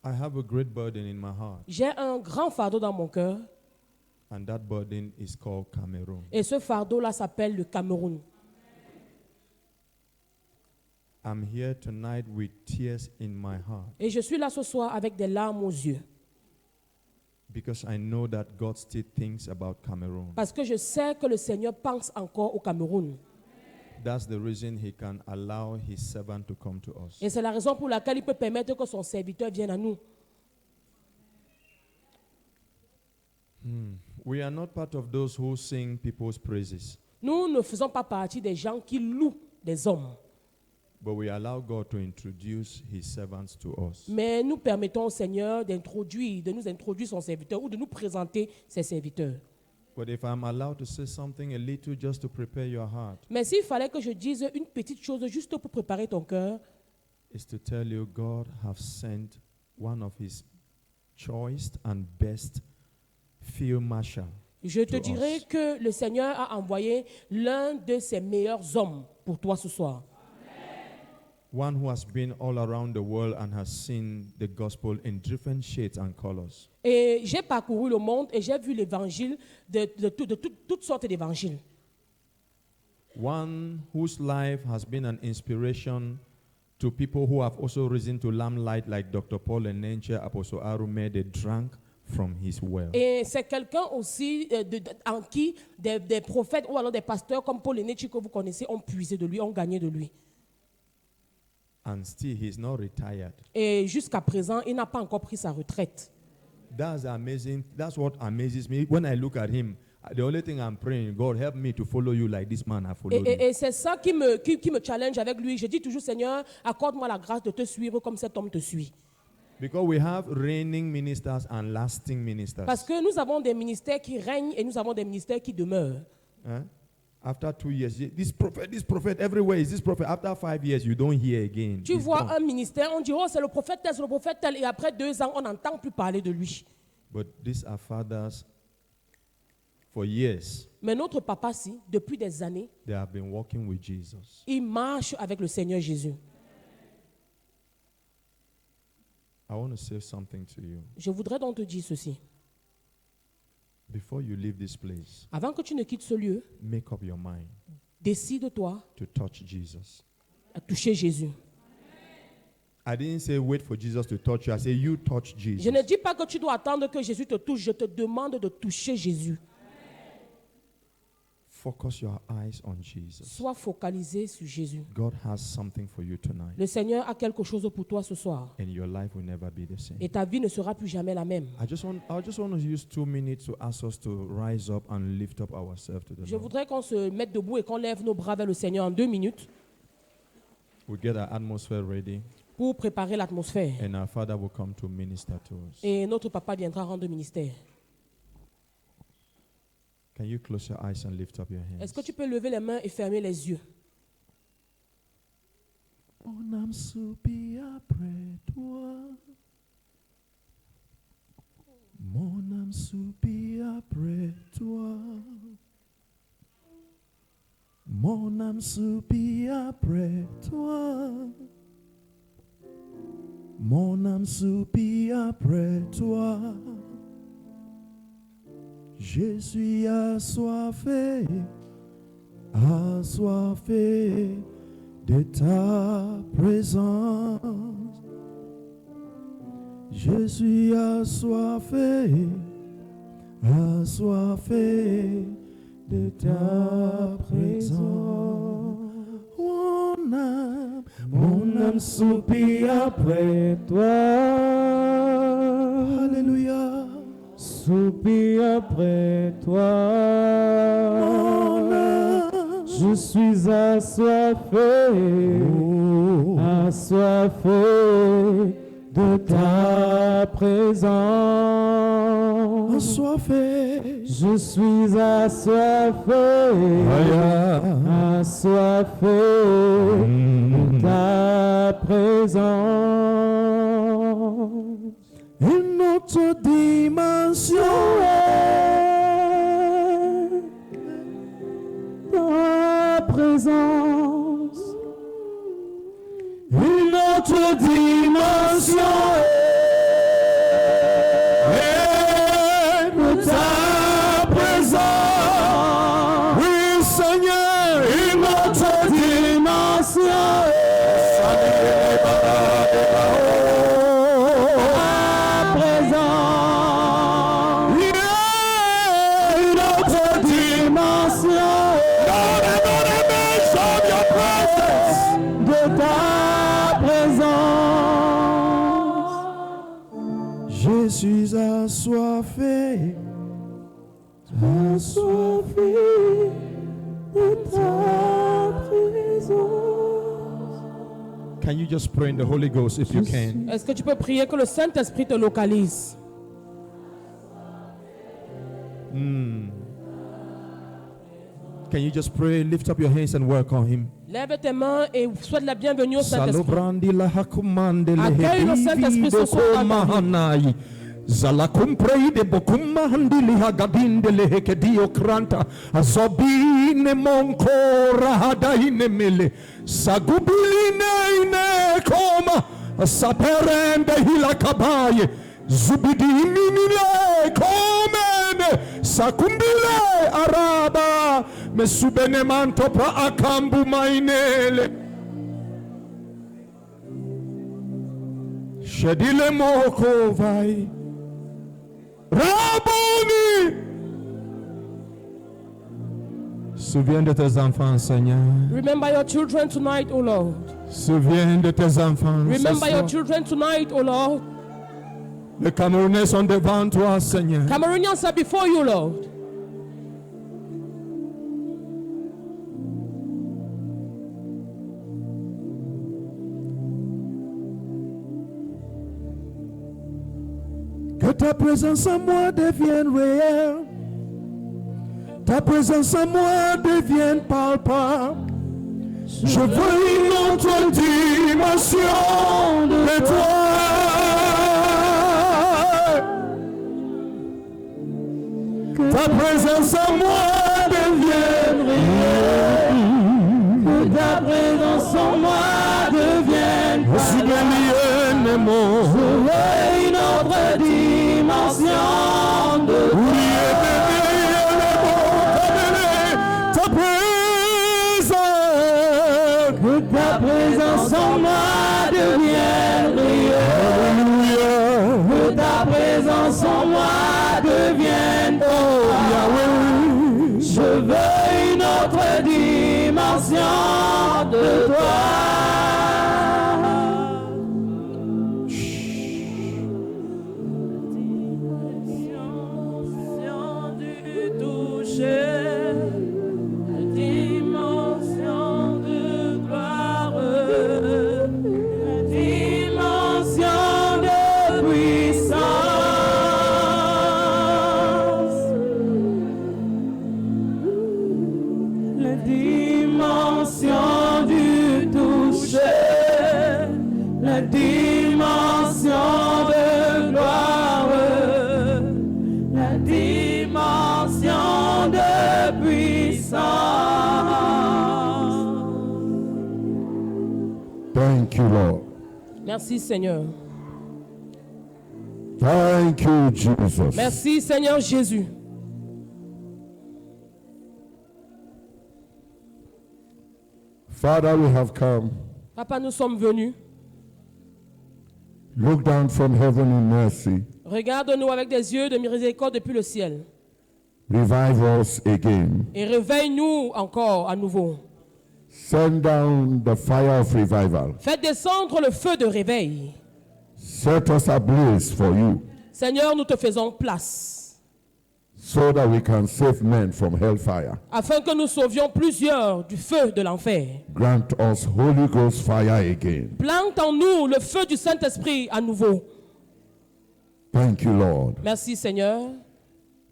I have a great burden in my heart, J'ai un grand fardeau dans mon cœur and that burden is called Cameroon. et ce fardeau-là s'appelle le Cameroun. I'm here tonight with tears in my heart Et je suis là ce soir avec des larmes aux yeux because I know that God still thinks about Cameroon. parce que je sais que le Seigneur pense encore au Cameroun. That's the reason he can allow his servant to come to us. Et c'est la raison pour laquelle il peut permettre que son serviteur vienne à nous. We are not part of those who sing people's praises, Nous ne faisons pas partie des gens qui louent des hommes, but we allow God to introduce his servants to us. mais nous permettons au Seigneur de nous introduire son serviteur ou de nous présenter ses serviteurs. But if I'm allowed to say something a little just to prepare your heart, Mais s'il fallait que je dise une petite chose juste pour préparer ton cœur, is to tell you God have sent one of his choice and best field marshal. je te To dirai us. que le Seigneur a envoyé l'un de ses meilleurs hommes pour toi ce soir. One who has been all around the world and has seen the gospel in different shades and colors. Et j'ai parcouru le monde et j'ai vu l'évangile de toutes sortes d'évangiles. One whose life has been an inspiration to people who have also risen to limelight like Dr. Paul Enenche, Apostle Arume, they drank from his well. Et c'est quelqu'un aussi en qui des prophètes ou alors des pasteurs comme Paul Enenche que vous connaissez ont puisé de lui, ont gagné de lui. And still he's not retired. Et jusqu'à présent, il n'a pas encore pris sa retraite. That's amazing. That's what amazes me. When I look at him, the only thing I'm praying, God help me to follow you like this man has followed me. Et c'est ça qui me challenge avec lui. Je dis toujours, Seigneur, accorde-moi la grâce de te suivre comme cet homme te suit. Because we have reigning ministers and lasting ministers. Parce que nous avons des ministères qui règnent et nous avons des ministères qui demeurent. Huh? After 2 years, this prophet, everywhere is this prophet. After 5 years, you don't hear again. Tu He's vois gone. un ministère, on dit, oh, c'est le prophète tel, c'est le prophète tel. Et après 2 ans, on n'entend plus parler de lui. But these are fathers for years. Mais notre papa, si, depuis des années, They have been walking with Jesus. il marche avec le Seigneur Jésus. I want to say something to you. Je voudrais donc te dire ceci. Before you leave this place, Avant que tu ne quittes ce lieu, make up your mind décide-toi to touch Jesus. à toucher Jésus. I didn't say wait for Jesus to touch you. I say you touch Je Jesus. ne dis pas que tu dois attendre que Jésus te touche. Je te demande de toucher Jésus. Focus your eyes on Jesus. Sois focalisé sur Jésus. God has something for you tonight, Le Seigneur a quelque chose pour toi ce soir. and your life will never be the same. Et ta vie ne sera plus jamais la même. I just want to use 2 minutes to ask us to rise up and lift up ourselves to the Je Lord. voudrais qu'on se mette debout et qu'on lève nos bras vers le Seigneur en 2 minutes We get our atmosphere ready, pour préparer l'atmosphère. and our Father will come to minister to us. Et notre papa viendra rendre ministère. Can you close your eyes and lift up your hands? Est-ce que tu peux lever les mains et fermer les yeux? Mon âme soupire après toi. Mon âme soupire après toi. Mon âme soupire après toi. Mon âme soupire après toi. Je suis assoiffé, assoiffé de ta présence. Je suis assoiffé, assoiffé de ta présence. Mon âme soupire après toi. Alléluia. Soupire après toi. Mon âme. Je suis assoiffé, Oh. assoiffé de ta présence. Assoiffé. Je suis assoiffé, assoiffé de ta présence. Une autre dimension. Ta présence. Une autre dimension. Je suis assoiffé. assoiffé de ta présence. Can you just pray in the Holy Ghost if you can? Est-ce que tu peux prier que le Saint-Esprit te localise? Can you just pray? Lift up your hands and work on him. Lève tes mains et souhaite la bienvenue au Saint-Esprit. Salobrandi la hakumande le Accueille le Saint-Esprit ce soir dans ta vie. mahanai. Zalakumprei de bokumahandi li hagadinde le hekedio kranta. Azobine monko rahadaine mele. Sagubiline ine koma. Saperende hilakabaye. Zubidimine komene. Sakumbile araba. Mesubene manto pra akambu mainele. Shedile moko vai. Rabboni. Souviens de tes enfants, Seigneur. Remember your children tonight, O Lord. Souviens de tes enfants. ce Remember your soir. children tonight, O Lord. Les Camerounais sont devant toi, Seigneur. Cameroonians are before you, Lord. Que ta présence en moi devienne réelle. Ta présence en moi devienne palpable. Je veux une autre dimension de toi. Ta présence en moi devienne réelle. Que ta présence en moi devienne Je suis béni, mon une autre dimension de ta présence. que ta présence en moi devienne réelle. Que ta présence en moi devienne Je veux une autre dimension de toi. Thank you, Lord. Merci, Seigneur. Thank you, Jesus. Merci, Seigneur Jésus. Father, we have come. Papa, nous sommes venus. Look down from heaven in mercy. Regarde-nous avec des yeux de miséricorde depuis le ciel. Revive us again. Et réveille-nous encore à nouveau. Send down the fire of revival. Faites descendre le feu de réveil. Set us ablaze for you Seigneur, nous te faisons place. so that we can save men from hellfire. Afin que nous sauvions plusieurs du feu de l'enfer. Grant us Holy Ghost fire again. Plante en nous le feu du Saint-Esprit à nouveau. Thank you, Lord. Merci, Seigneur.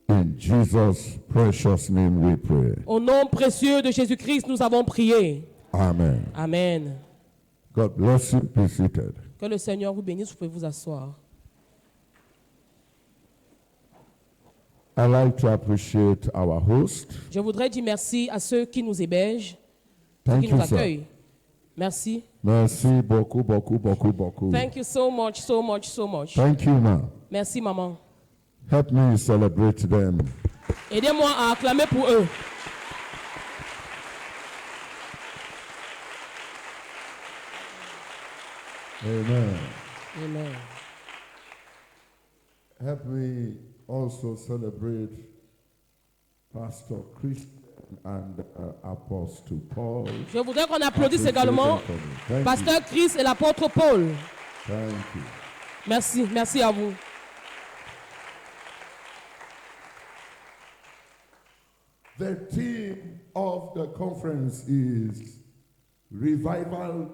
In Jesus' precious name we pray. Au nom précieux de Jésus-Christ, nous avons prié. Amen. Amen. God bless you. Be seated. Que le Seigneur vous bénisse. Vous pouvez vous asseoir. I'd like to appreciate our host. Je voudrais dire merci à ceux qui nous hébergent, Thank qui you, nous sir. accueillent. Merci. Merci beaucoup, beaucoup, beaucoup, beaucoup. Thank you so much, so much, so much. Thank you, ma. Merci, maman. Help me celebrate them. Aidez-moi à acclamer pour eux. Amen. Amen. Help me also celebrate Pastor Christian and Apostle Paul. Je voudrais qu'on applaudisse également Thank Pasteur Chris et l'apôtre Paul. you. Thank you. Merci, merci à vous. The theme of the conference is Revival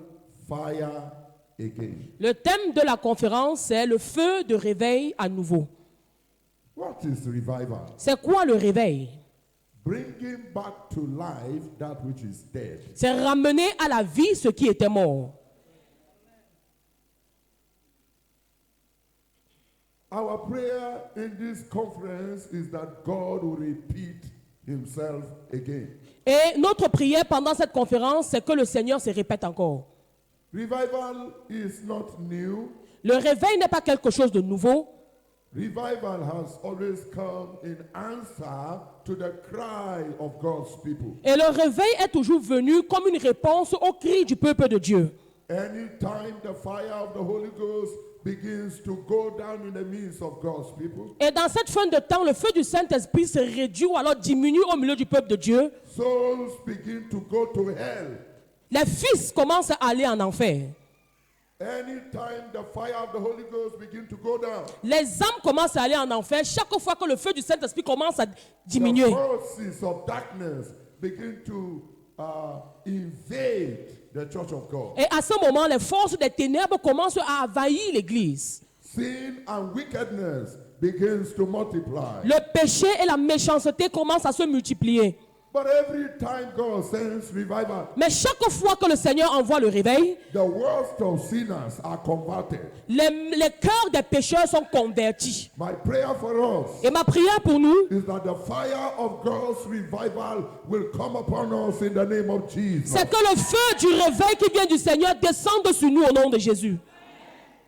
Fire Again. Le thème de la conférence, c'est le feu de réveil à nouveau. What is revival? C'est quoi le réveil? Bringing back to life that which is dead. C'est ramener à la vie ce qui était mort. Our prayer in this conference is that God will repeat himself again. Et notre prière pendant cette conférence, c'est que le Seigneur se répète encore. Revival is not new. Le réveil n'est pas quelque chose de nouveau. Revival has always come in answer to the cry of God's people. Et le réveil est toujours venu comme une réponse au cri du peuple de Dieu. Anytime the fire of the Holy Ghost begins to go down in the midst of God's people, Et dans cette fin de temps, le feu du Saint-Esprit se réduit ou alors diminue au milieu du peuple de Dieu. souls begin to go to hell. Les fils commencent à aller en enfer. Anytime the fire of the Holy Ghost begins to go down, Les âmes commencent à aller en enfer chaque fois que le feu du Saint-Esprit commence à the diminuer. forces of darkness begin to invade the church of God. Et à ce moment, les forces des ténèbres commencent à envahir l'église. Sin and wickedness begins to multiply. Le péché et la méchanceté commencent à se multiplier. But every time God sends revival, Mais chaque fois que le Seigneur envoie le réveil, the worst of sinners are converted. les cœurs des pécheurs sont convertis. My prayer for us Et ma prière pour nous, is that the fire of God's revival will come upon us in the name of Jesus. c'est que le feu du réveil qui vient du Seigneur descende sur nous au nom de Jésus.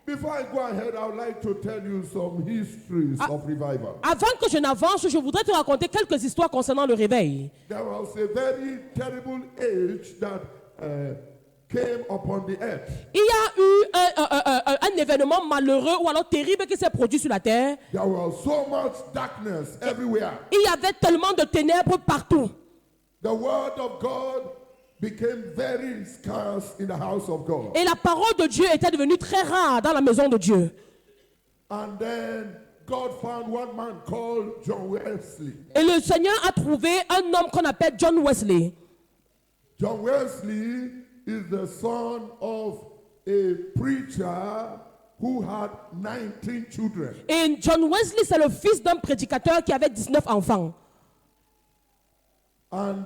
Before I go ahead, I would like to tell you some histories of revival. Avant que je n'avance, je voudrais te raconter quelques histoires concernant le réveil. There was a very terrible age that came upon the earth. Il y a eu un événement malheureux ou alors terrible qui s'est produit sur la terre. There was so much darkness everywhere. Il y avait tellement de ténèbres partout. The word of God became very scarce in the house of God. Et la parole de Dieu était devenue très rare dans la maison de Dieu. And then God found one man called John Wesley. Et le Seigneur a trouvé un homme qu'on appelle John Wesley. John Wesley is the son of a preacher who had 19 children. Et John Wesley, c'est le fils d'un prédicateur qui avait 19 enfants. And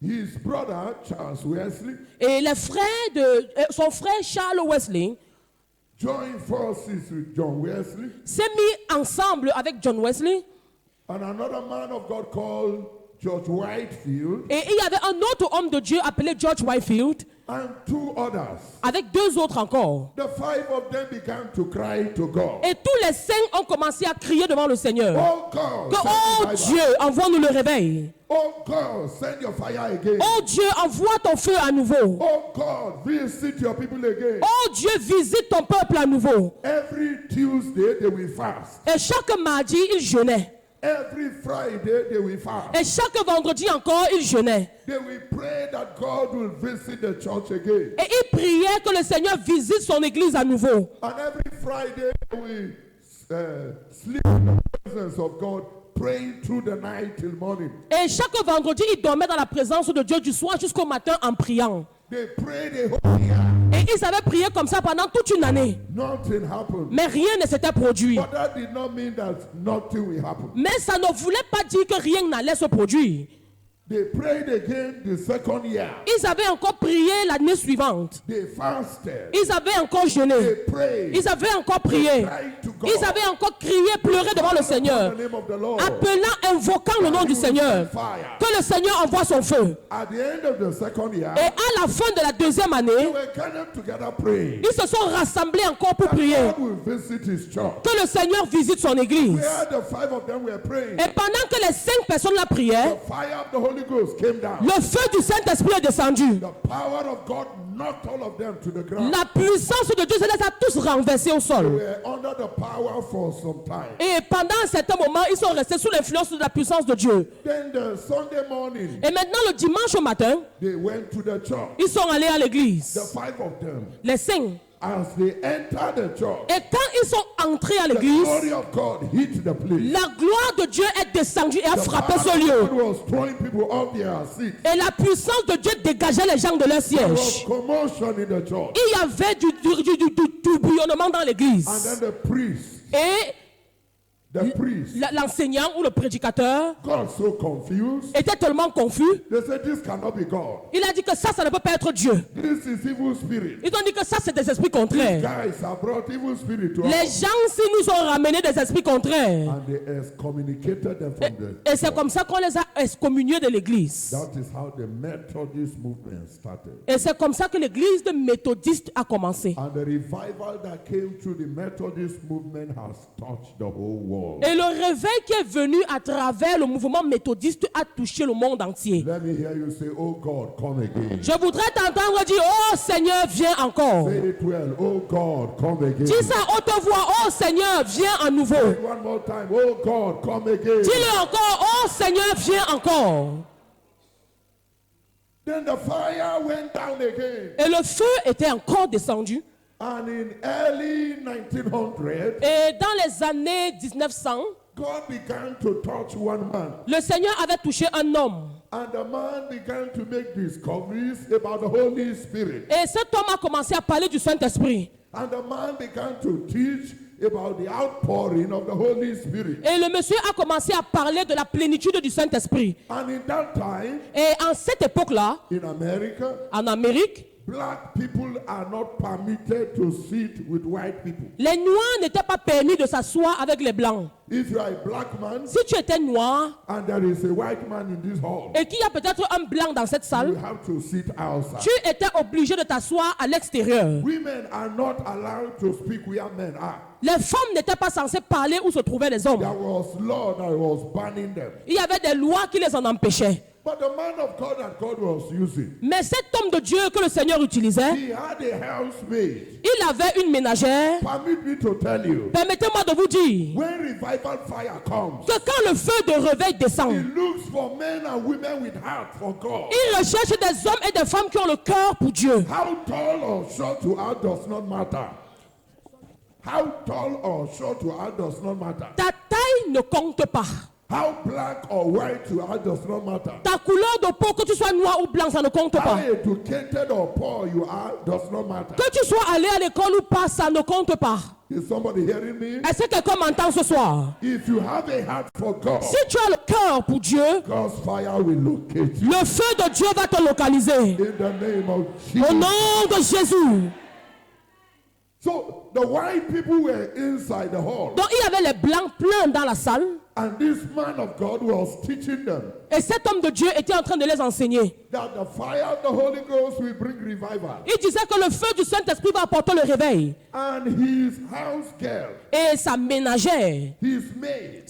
his brother, Charles Wesley, Et les frères de son frère Charles Wesley joined forces with John Wesley s'est mis ensemble avec John Wesley. and another man of God called George Whitefield Et il y avait un autre homme de Dieu appelé George Whitefield and two others. avec deux autres encore. The five of them began to cry to God. Et tous les cinq ont commencé à crier devant le Seigneur. Oh God, Que, send oh revival. Dieu, envoie-nous le réveil. Oh God, send your fire again. Oh Dieu, envoie ton feu à nouveau. Oh God, visit your people again. Oh Dieu, visite ton peuple à nouveau. Every Tuesday they will fast. Et chaque mardi, il jeûnait. Every Friday they will fast. Et chaque vendredi encore, il jeûnait. They will pray that God will visit the church again. Et il priait que le Seigneur visite son église à nouveau. And every Friday they will sleep in the presence of God, praying through the night till morning. Et chaque vendredi, il dormait dans la présence de Dieu du soir jusqu'au matin en priant. They pray the whole year. Et ils avaient prié comme ça pendant toute une année. Nothing happened. Mais rien ne s'était produit. But that did not mean that nothing will happen. Mais ça ne voulait pas dire que rien n'allait se produire. They prayed again the second year. Ils avaient encore prié l'année suivante. They fasted. Ils avaient encore They jeûné. prayed. Ils avaient encore prié. Ils avaient encore crié, pleuré devant le Seigneur. In the name of the Lord. Appelant, invoquant le nom du Seigneur. Fire. Que le Seigneur envoie son feu. At the end of the second year, Et à la fin de la deuxième they année, were gathered together praying. ils se sont rassemblés encore pour prier. God will visit his church. Que le Seigneur visite son église. Where the five of them were praying, Et pendant que les 5 personnes la priaient, the fire of the Holy Ghost came down. le feu du Saint-Esprit est descendu. The power of God knocked all of them to the ground. La puissance de Dieu se les a tous renversés au They sol. were under the power for some time. Et pendant un certain moment, ils sont restés sous l'influence de la puissance de Dieu. Then the Sunday morning, Et maintenant, le dimanche au matin, they went to the church. ils sont allés à The l'église. 5 of them. Les 5. as they entered the church, Et quand ils sont entrés à the l'église, glory of God hit the place. la gloire de Dieu est descendue et a The frappé power ce of lieu. God was throwing people off their seats. Et la puissance de Dieu dégageait les gens de leur There was siège. commotion in the church. Il y avait du tourbillonnement dans And l'église. then the priest, Et l'enseignant ou le prédicateur got so confused. était tellement confus. They said, this cannot be God. Il a dit que ça ne peut pas être Dieu. This is evil spirit. Ils ont dit que ça, c'est des esprits contraires. Guys have brought evil spirit to Les us. gens, s'ils nous ont ramené des esprits contraires. And they excommunicated them from the Et c'est comme ça qu'on les a excommuniés de l'église. That is how the Methodist movement started. Et c'est comme ça que l'église de méthodiste a commencé. And the revival that came through the Methodist movement has touched the whole world. Et le réveil qui est venu à travers le mouvement méthodiste a touché le monde entier. Let me hear you say, oh God, come again. Je voudrais t'entendre dire, oh Seigneur, viens encore. Say it well, oh God, come again. Dis ça à haute voix, oh Seigneur, viens à nouveau. Say it one more time, oh God, come again. Dis-le encore, oh Seigneur, viens encore. Then the fire went down again. Et le feu était encore descendu. And in early 1900, Et dans les années 1900, God began to touch one man. le Seigneur avait touché un homme. And the man began to make discoveries about the Holy Spirit. Et cet homme a commencé à parler du Saint-Esprit. And the man began to teach about the outpouring of the Holy Spirit. Et le monsieur a commencé à parler de la plénitude du Saint-Esprit. And in that time, Et en cette époque-là, in America, en Amérique, black people are not permitted to sit with white people. les Noirs n'étaient pas permis de s'asseoir avec les Blancs. If you are a black man Si tu étais noir and there is a white man in this hall, et qu'il y a peut-être un Blanc dans cette you salle, have to sit outside. tu étais obligé de t'asseoir à l'extérieur. Women are not allowed to speak where men are. Les femmes n'étaient pas censées parler où se trouvaient les hommes. There was law that was banning them. Il y avait des lois qui les en empêchaient. But the man of God that God was using, Mais cet homme de Dieu que le Seigneur utilisait, he had a housemaid. il avait une ménagère. Permit me to tell you, Permettez-moi de vous dire when revival fire comes, que quand le feu de réveil he descend, looks for men and women with heart for God. il recherche des hommes et des femmes qui ont le cœur pour Dieu. How tall or short you are does not matter. How tall or short you are does not matter. Ta taille ne compte pas. How black or white you are does not matter. Ta couleur de peau, que tu sois noir ou blanc, ça ne compte How pas. educated or poor you are does not matter. Que tu sois allé à l'école ou pas, ça ne compte pas. Is somebody hearing me? Est-ce que quelqu'un m'entend ce soir? If you have a heart for God, Si tu as le cœur pour Dieu, God's fire will locate you. le feu de Dieu va te localiser. In the name of Au Jesus. nom de Jésus. So the white people were inside the hall, Donc il y avait les blancs pleins dans la salle. and this man of God was teaching them Et cet homme de Dieu était en train de les enseigner. that the fire of the Holy Ghost will bring revival. Il disait que le feu du Saint-Esprit va apporter le réveil. And his house girl, Et sa ménagère, his maid,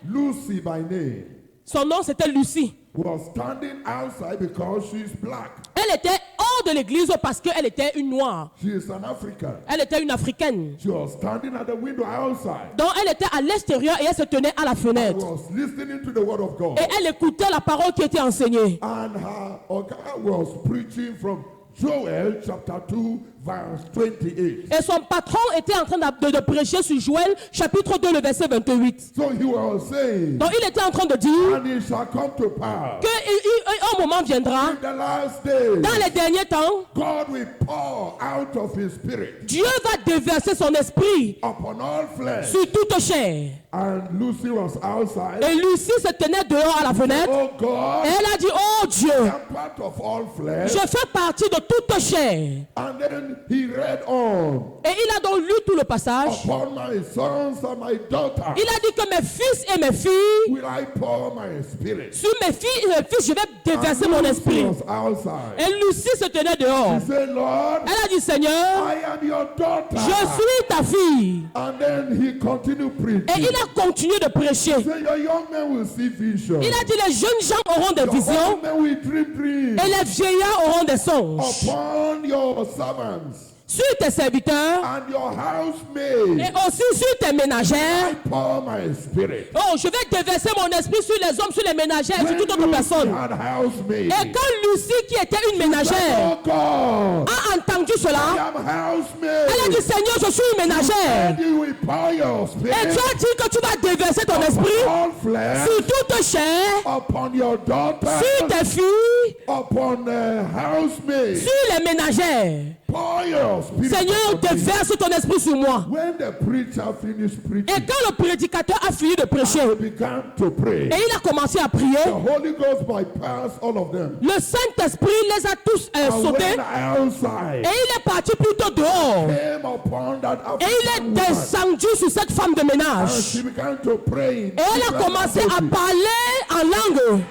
Lucy by name, son nom c'était Lucie. was standing outside because she's black. Elle était hors de l'église parce qu'elle était une noire. She is an African. Elle était une africaine. She was standing at the window outside. Donc elle était à l'extérieur et elle se tenait à la I fenêtre. was listening to the word of God. Et elle écoutait la parole qui était enseignée. And her oga was preaching from Joel chapter 2 verse 28. Et son patron était en train de prêcher sur Joël chapitre 2 le verset 28. So he was saying, Donc il était en train de dire and it shall come to pass qu'un moment viendra, in the last days, dans les derniers temps, God will pour out of his spirit Dieu va déverser son esprit upon all flesh. sur toute chair. And Lucy was outside. Et Lucie se tenait dehors à la fenêtre. Oh God, Et elle a dit, oh Dieu, I'm part of all flesh. je fais partie de toute chair. And then he read on. Et il a donc lu tout le passage. Upon my sons and my daughters Il a dit que mes fils et mes filles, will I pour my spirit. sur mes filles et mes fils, je vais déverser And mon Lucy esprit. was outside. Et Lucie se tenait dehors. He said, Lord, Elle a dit, Seigneur, I am your daughter. je suis ta fille. And then he continued Et preaching. il a continué de prêcher. He said, your young men will see vision. Il a dit, les jeunes gens auront des Your visions old men will dream dreams. et les vieillards auront des songes. Upon your servants sur tes serviteurs and your housemaid. et aussi sur tes ménagères. I pour my spirit. Oh, je vais déverser mon esprit sur les hommes, sur les ménagères et sur When toute autre Lucy personne. had housemaid, Et quand Lucie, qui était une ménagère, oh God, a entendu I cela, am housemaid. elle a dit, Seigneur, je suis une ménagère. And you will pour your Et spirit tu as dit que tu vas déverser ton esprit upon all flesh, sur toute chair, upon your daughter, sur tes filles, upon housemaid. sur les ménagères. Pour your spirit. Seigneur, upon me. déverse ton esprit sur moi. When the preacher finished Et preaching, quand le prédicateur a fini de prêcher, he began to pray. et il a commencé à prier, The Holy Ghost bypassed all of them. le Saint-Esprit les a tous And sautés, when outside et il est parti plutôt dehors. came upon that Et il African est woman, descendu sur cette femme de and ménage. she began to pray in Et elle a different commencé à languages. parler en langue.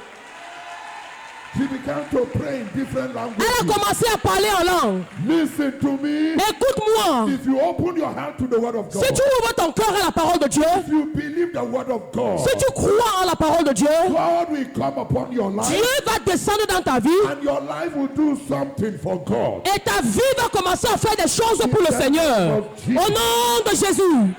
She began to pray in different Elle a languages. commencé à parler en langue. Listen to me. Écoute-moi. If you open your heart to the word of God, Si tu ouvres ton cœur à la parole de Dieu, if you believe the word of God, si tu crois en la parole de Dieu, God will come upon your life, Dieu va descendre dans ta vie and your life will do something for God. et ta vie va commencer à faire des choses pour le Seigneur. Au nom de Jésus.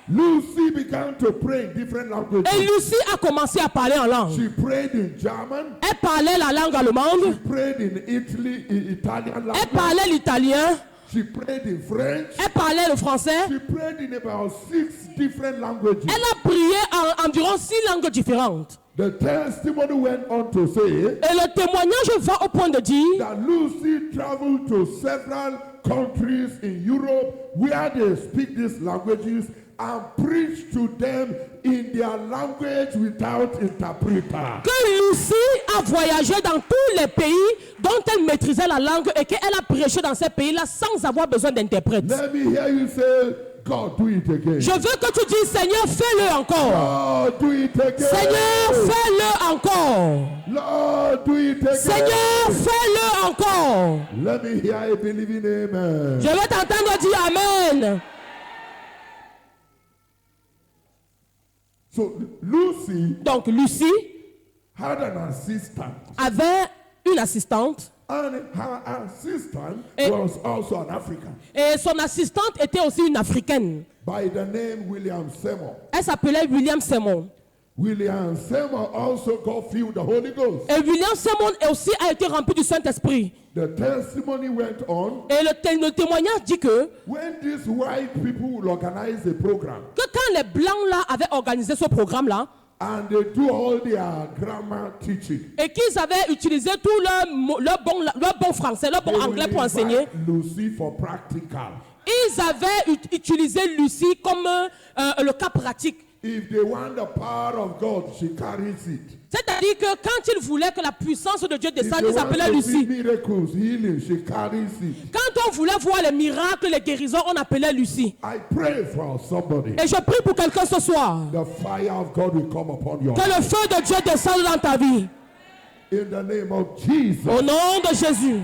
Lucy began to pray in different languages. Et Lucie a commencé à parler en langue. She prayed in German. Elle parlait la langue allemande. She prayed in Italian Elle language. parlait l'italien. She prayed in French. Elle parlait le français. She prayed in about 6 different languages. Elle a prié en environ 6 langues différentes. The testimony went on to say Et le témoignage va au point de dire that Lucy traveled to several countries in Europe where they speak these languages and preached to them in their language without interpreter. que Lucie a voyagé dans tous les pays dont elle maîtrisait la langue et qu'elle a prêché dans ces pays-là sans avoir besoin d'interprète. Let me hear you say, God, do it again. Je veux que tu dises, Seigneur, fais-le encore. Lord, do it again. Seigneur, fais-le encore. Lord, do it again. Seigneur, fais-le encore. Let me hear a believing amen. Je vais t'entendre dire Amen. So Lucy Donc Lucie had an assistant, avait une assistante and her assistant Et- was also an African et son assistante était aussi une Africaine. by the name William Seymour. Elle s'appelait William Seymour. William Seymour also got filled the Holy Ghost. Et William Seymour aussi a été rempli du Saint-Esprit. The testimony went on Et le témoignage dit que when these white people will organize a program quand les Blancs là avaient organisé ce programme-là, and they do all their grammar teaching. et qu'ils avaient utilisé tout leur bon français, leur bon They anglais will pour enseigner, invite Lucy for practical. ils avaient utilisé Lucie comme le cas pratique. If they want the power of God, she carries it. C'est-à-dire que quand ils voulaient que la puissance de Dieu If descende, they ils want s'appelaient to see Lucie. miracles, healing, she carries it. Quand on voulait voir les miracles, les guérisons, on appelait Lucie. I pray for somebody. Et je prie pour quelqu'un ce soir. The fire of God will come upon you. Que le feu de Dieu descende dans ta vie. In the name of Jesus. Au nom de Jésus.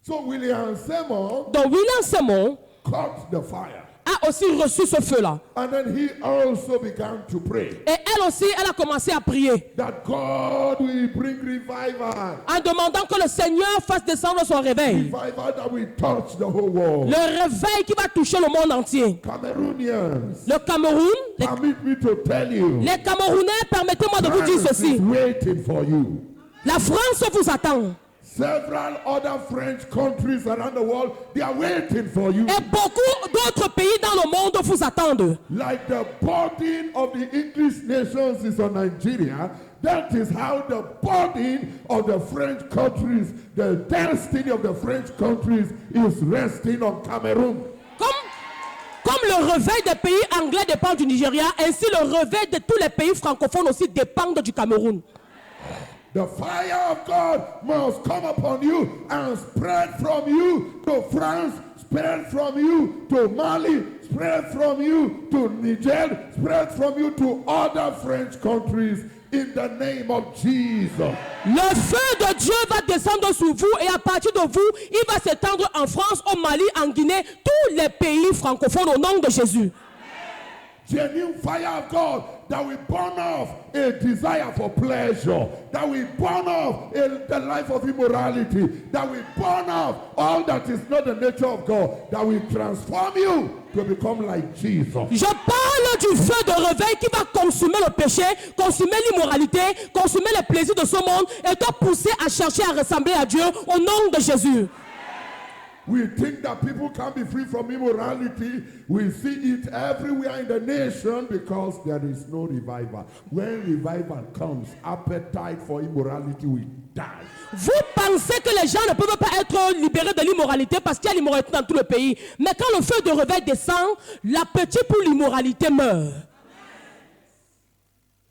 So William Seymour Donc William Seymour caught the fire. a aussi reçu ce feu-là. And then he also began to pray Et elle aussi, elle a commencé à prier. that God will bring revival. En demandant que le Seigneur fasse descendre son réveil. Revival that will touch the whole world. Le réveil qui va toucher le monde entier. Cameroonians, Le Cameroun, permit me to tell you. les Camerounais, permettez-moi de vous dire France ceci. is waiting for you. La France vous attend. Several other French countries around the world, they are waiting for you. Et beaucoup d'autres pays dans le monde vous attendent. Like the burden of the English nations is on Nigeria, that is how the burden of the French countries, the destiny of the French countries is resting on Cameroon. Comme le réveil des pays anglais dépend du Nigeria, ainsi le réveil de tous les pays francophones aussi dépendent du Cameroun. The fire of God must come upon you and spread from you to France, spread from you to Mali, spread from you to Niger, spread from you to other French countries in the name of Jesus. Le feu de Dieu va descendre sur vous et à partir de vous, il va s'étendre en France, au Mali, en Guinée, tous les pays francophones au nom de Jésus. Genuine fire of God that will burn off a desire for pleasure, that will burn off the life of immorality, that will burn off all that is not the nature of God, that will transform you to become like Jesus. Je parle du feu de réveil qui va consumer le péché, consumer l'immoralité, consumer les plaisirs de ce monde et te pousser à chercher à ressembler à Dieu au nom de Jésus. We think that people can be free from immorality. We see it everywhere in the nation because there is no revival. When revival comes, appetite for immorality will die. Vous pensez que les gens ne peuvent pas être libérés de l'immoralité parce qu'il y a l'immoralité dans tout le pays. Mais quand le feu de réveil descend, l'appétit pour l'immoralité meurt.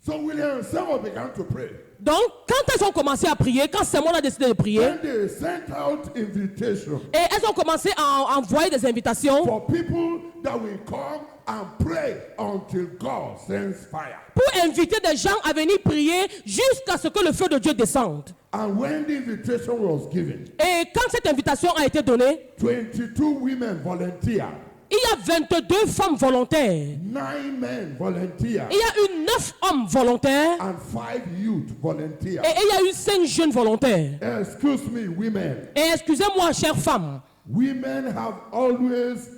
So William and Samuel began to pray. Donc, quand elles ont commencé à prier, quand Samuel a décidé de prier, When they sent out invitations et elles ont commencé à envoyer des invitations for people that will come and pray until God sends fire. pour inviter des gens à venir prier jusqu'à ce que le feu de Dieu descende. And when the invitation was given, Et quand cette invitation a été donnée, 22 women volunteered, il y a 22 femmes volontaires. 9 men volunteered, Il y a eu 9 hommes volontaires and 5 youth volunteered. et il y a eu 5 jeunes volontaires. Excuse me, women. Et excusez-moi, chères femmes, Women have always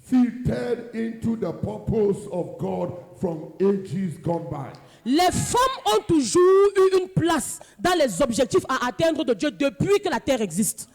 fitted into the purpose of God from ages gone by. les femmes ont toujours eu une place dans les objectifs à atteindre de Dieu depuis que la terre existe.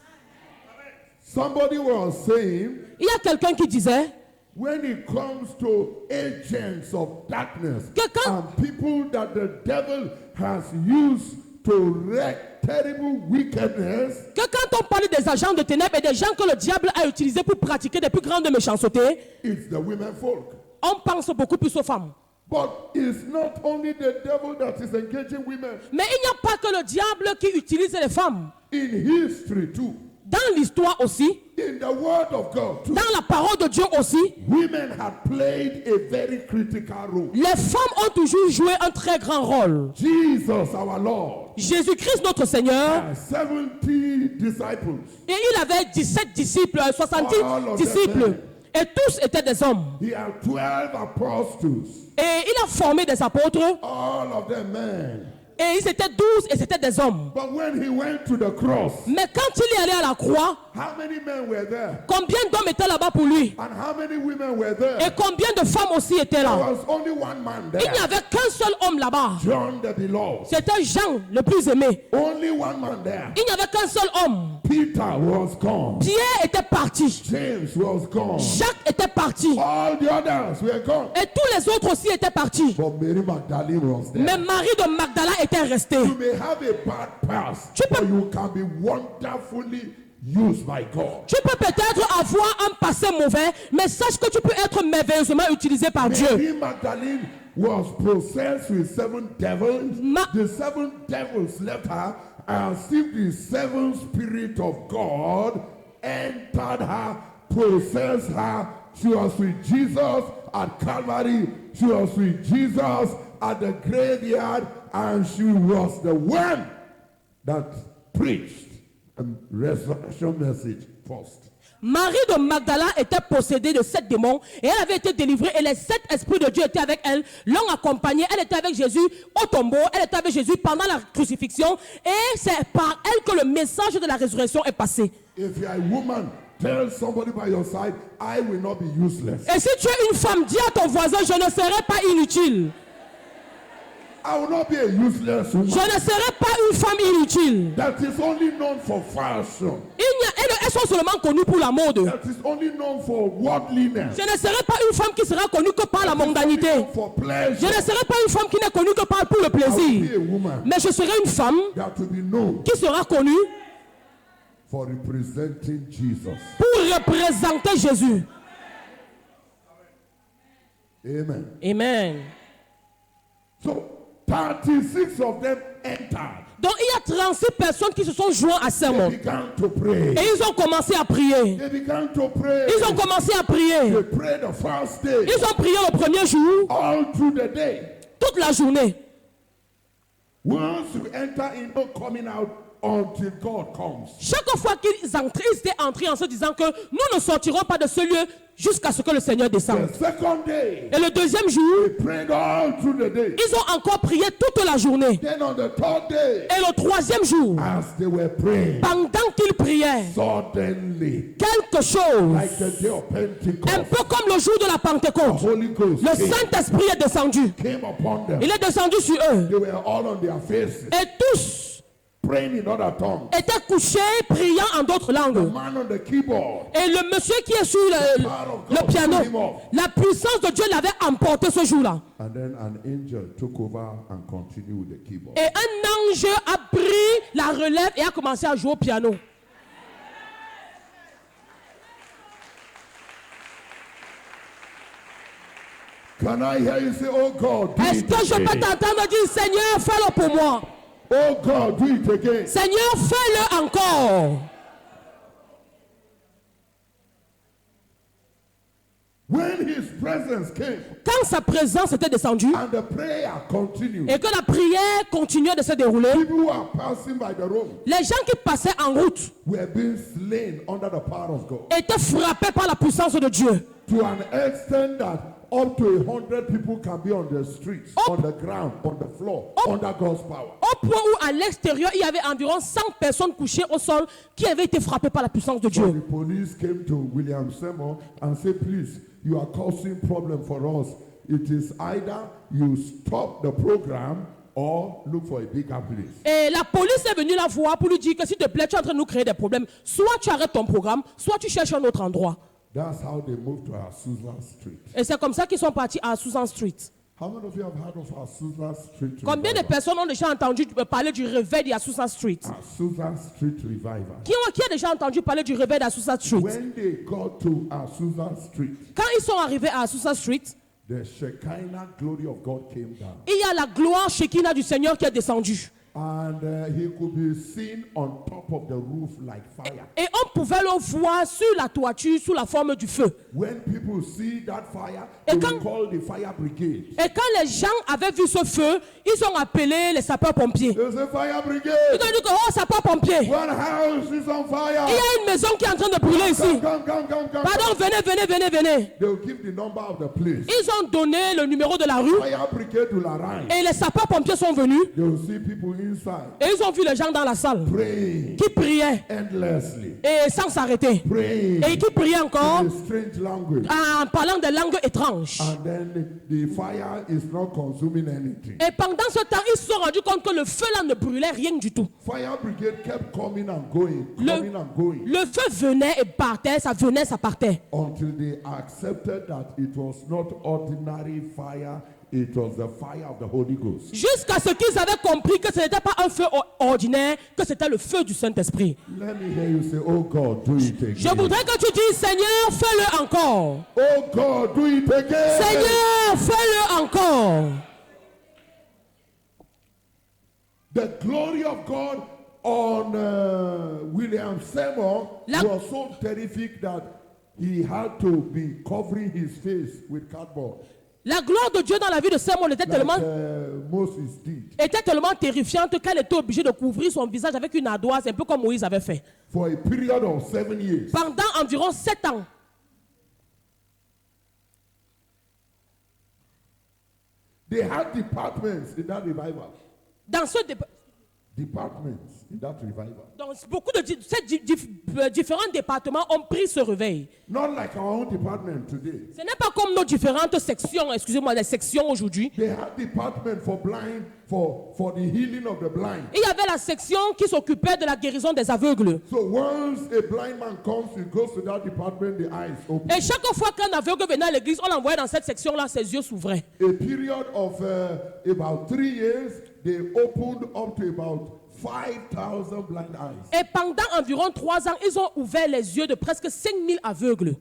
Somebody was saying, Il y a quelqu'un qui disait when it comes to agents of darkness Quelqu'un- and people that the devil has used to wreak terrible wickedness, que quand on parle des agents de ténèbres et des gens que le diable a utilisés pour pratiquer des plus grandes méchancetés, it's the women folk. on pense beaucoup plus aux femmes. But it's not only the devil that is engaging women. Mais il n'y a pas que le diable qui utilise les femmes. In history too, Dans l'histoire aussi, in the word of God too, dans la parole de Dieu aussi, women had played a very critical role. les femmes ont toujours joué un très grand rôle. Jesus, our Lord, Jésus-Christ, notre Seigneur, had 70 disciples. et il avait 17 disciples, 70 All of them disciples, men. et tous étaient des hommes. He had 12 apostles. Et il a formé des apôtres, All of them men. et ils étaient 12 et c'était des hommes. But when he went to the cross, Mais quand il est allé à la croix, how many men were there? combien d'hommes étaient là-bas pour lui? And how many women were there? Et combien de femmes aussi étaient There là? was only one man Il n'y there. avait qu'un seul homme là-bas. John the beloved. C'était Jean, le plus aimé. Only one man there. Il n'y avait qu'un seul homme. Peter was gone. Pierre était parti. James was gone. Jacques était parti. All the others were gone. Et tous les autres aussi étaient partis. But Mary Magdalene was there. Mais Marie de Magdala était restée. You may have a bad past, Tu peux- but you can be wonderfully used by God. Tu peux peut-être avoir un passé mauvais, mais sache que tu peux être merveilleusement utilisé par Dieu. Mary Magdalene was possessed with 7 devils. Ma- The 7 devils left her, and see the 7 Spirit of God entered her, possessed her. She was with Jesus at Calvary. She was with Jesus at the graveyard, and she was the one that preached a resurrection message first. Marie de Magdala était possédée de 7 démons et elle avait été délivrée et les 7 esprits de Dieu étaient avec elle, l'ont accompagnée, elle était avec Jésus au tombeau, elle était avec Jésus pendant la crucifixion et c'est par elle que le message de la résurrection est passé. If you are a woman, tell somebody by your side, I will not be useless. Et si tu es une femme, dis à ton voisin, je ne serai pas inutile. I will not be a useless woman. Je ne serai pas une femme inutile. That is only known for fashion. Elles sont seulement connues pour la mode. That is only known for worldliness. Je ne serai pas une femme qui sera connue que par la mondanité. Known for Je pleasure. ne serai pas une femme qui n'est connue que par pour le I will be plaisir. a woman Mais je serai une femme that will be known qui sera connue for representing Jesus. pour représenter Jésus. Amen. Amen. So 36 of them entered. Donc il y a 36 personnes qui se sont joints à ce They monde. began to pray. Et ils ont commencé à prier. They began to pray. Ils ont commencé à prier. They prayed the first day, Ils ont prié le premier jour, all through the day. toute la journée. Once you enter in, no coming out until God comes. Chaque fois qu'ils entraient, ils étaient entrés en se disant que nous ne sortirons pas de ce lieu jusqu'à ce que le Seigneur descende. The second day, Et le deuxième jour, they prayed all through the day. ils ont encore prié toute la journée. Then on the third day, Et le troisième jour, as they were praying, pendant qu'ils priaient, suddenly, quelque chose, like the day of un Pentecost, peu comme le jour de la the Pentecôte, Holy Ghost le Saint-Esprit est descendu. came upon them. Il est descendu sur eux. They were all on their faces, Et tous praying in other tongues. étaient couchés, priant en d'autres The langues. man on the keyboard, Et le monsieur qui est sur le piano, la puissance de Dieu l'avait emporté ce jour-là. and then an angel took over and continued with the keyboard. Et un ange a pris la relève et a commencé à jouer au piano. Can I hear you say, oh God, do Est-ce it que je peux again? t'entendre dire, Seigneur, fais-le pour moi. Oh God, do it again. Seigneur, fais-le encore. When his presence came Quand sa présence était descendue and the prayer continued, et que la prière continuait de se dérouler, people who are passing by the road les gens qui passaient en route were being slain under the power of God, étaient frappés par la puissance de Dieu. to an extent that up to 100 people can be on the streets, on the ground, on the floor, under God's power. Au point où à l'extérieur, il y avait environ 100 personnes couchées au sol qui avaient été frappées par la puissance de So Dieu. the police came to William Seymour and said, please, you are causing problem for us. It is either you stop the program or look for a bigger place. Et la police est venue la voir pour lui dire que s'il te plaît, tu es en train de nous créer des problèmes. Soit tu arrêtes ton programme, soit tu cherches un autre endroit. That's how they moved to Azusa Street. Et c'est comme ça qu'ils sont partis à Susan Street. How many of you have heard of Azusa Street Combien de Revival? personnes ont déjà entendu parler du réveil de Susan Street? Azusa Street Revival. Qui a déjà entendu parler du réveil de Susan Street? When they got to Azusa Street, Quand ils sont arrivés à Susan Street, the Shekinah glory of God came down. il y a la gloire Shekinah du Seigneur qui est descendue. And he could be seen on top of the roof like fire. Et on pouvait le voir sur la toiture sous la forme du feu. When people see that fire, Et they quand- will call the fire brigade. Et quand les gens avaient vu ce feu, ils ont appelé les sapeurs-pompiers. They say, fire Ils brigade! ont dit que, oh, sapeurs-pompiers, One house is on il y fire! a une maison qui est en train de brûler ici. Come. Pardon, venez. They will give the number of the place. Ils ont donné le numéro de la rue Fire brigade will arrive. et les sapeurs-pompiers sont venus They will see people inside et ils ont vu les gens dans la salle praying qui priaient endlessly. et sans s'arrêter. Praying Et qui priaient encore in a strange language. en parlant des langues étranges. And then the fire is not consuming anything. Et pendant ce temps, ils se sont rendus compte que le feu là ne brûlait rien du tout. Fire brigade kept coming and going, Le feu venait et partait, ça venait, ça partait. until they accepted that it was not ordinary fire, it was the fire of the Holy Ghost. Jusqu'à ce qu'ils avaient compris que ce n'était pas un feu ordinaire, que c'était le feu du Saint-Esprit. Let me hear you say, oh God, do it Je again. voudrais que tu dises, Seigneur, fais-le encore. Oh God, do it again. Seigneur, fais-le encore. The glory of God on William Seymour was so terrific that he had to be covering his face with cardboard, La gloire de Dieu dans la vie de Samuel était like tellement Moses did, terrifiante qu'elle était obligée de couvrir son visage avec une ardoise, un peu comme Moïse avait fait. for a period of 7 years. Pendant environ 7 ans. They had departments in that revival. Dans ce Departments in that revival. dans beaucoup de différents départements ont pris ce réveil. Not like our own department today. Ce n'est pas comme nos différentes sections, excusez-moi, les sections aujourd'hui. They had department for blind, for the healing of the blind. Il y avait la section qui s'occupait de la guérison des aveugles. So once a blind man comes, he goes to that department, the eyes open. Et chaque fois qu'un aveugle venait à l'église, on l'envoyait dans cette section-là, ses yeux s'ouvraient. A period of about 3 years, they opened up to about 5,000 blind eyes. Et pendant environ 3 ans, ils ont ouvert les yeux de presque 5000 aveugles.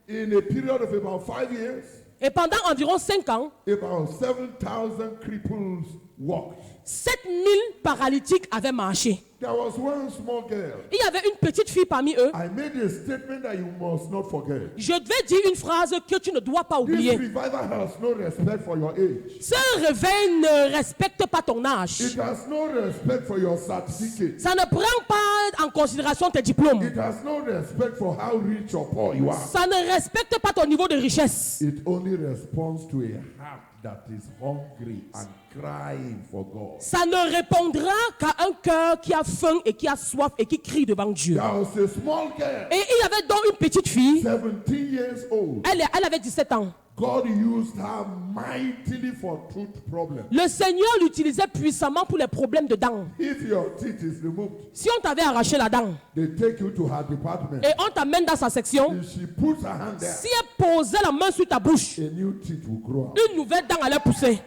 In a period of about 5 years, Et pendant environ 5 ans, about 7,000 cripples walked. 7000 paralytiques avaient marché. There was one small girl. Il y avait une petite fille parmi eux. I made a statement that you must not forget. Je devais dire une phrase que tu ne dois pas This oublier. revival has no respect for your age. Ce réveil ne respecte pas ton âge. It has no respect for your certificate. Ça ne prend pas en considération tes diplômes. It has no respect for how rich or poor you are. Ça ne respecte pas ton niveau de richesse. It only responds to a heart that is hungry and crying for God. Ça ne répondra qu'à un cœur qui a faim et qui a soif et qui crie devant Dieu. There was a small girl, Et il y avait donc une petite fille. 17 years old. Elle avait 17 ans. God used her mightily for tooth problems. Le Seigneur l'utilisait puissamment pour les problèmes de dents. If your teeth is removed, Si on t'avait arraché la dent they take you to her department. et on t'amène dans sa section, If she puts her hand there, si elle posait la main sur ta bouche, a new teeth will grow out. une nouvelle dent allait pousser.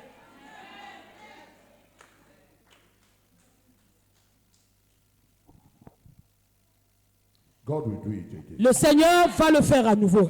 God will do it again. Le Seigneur va le faire à nouveau.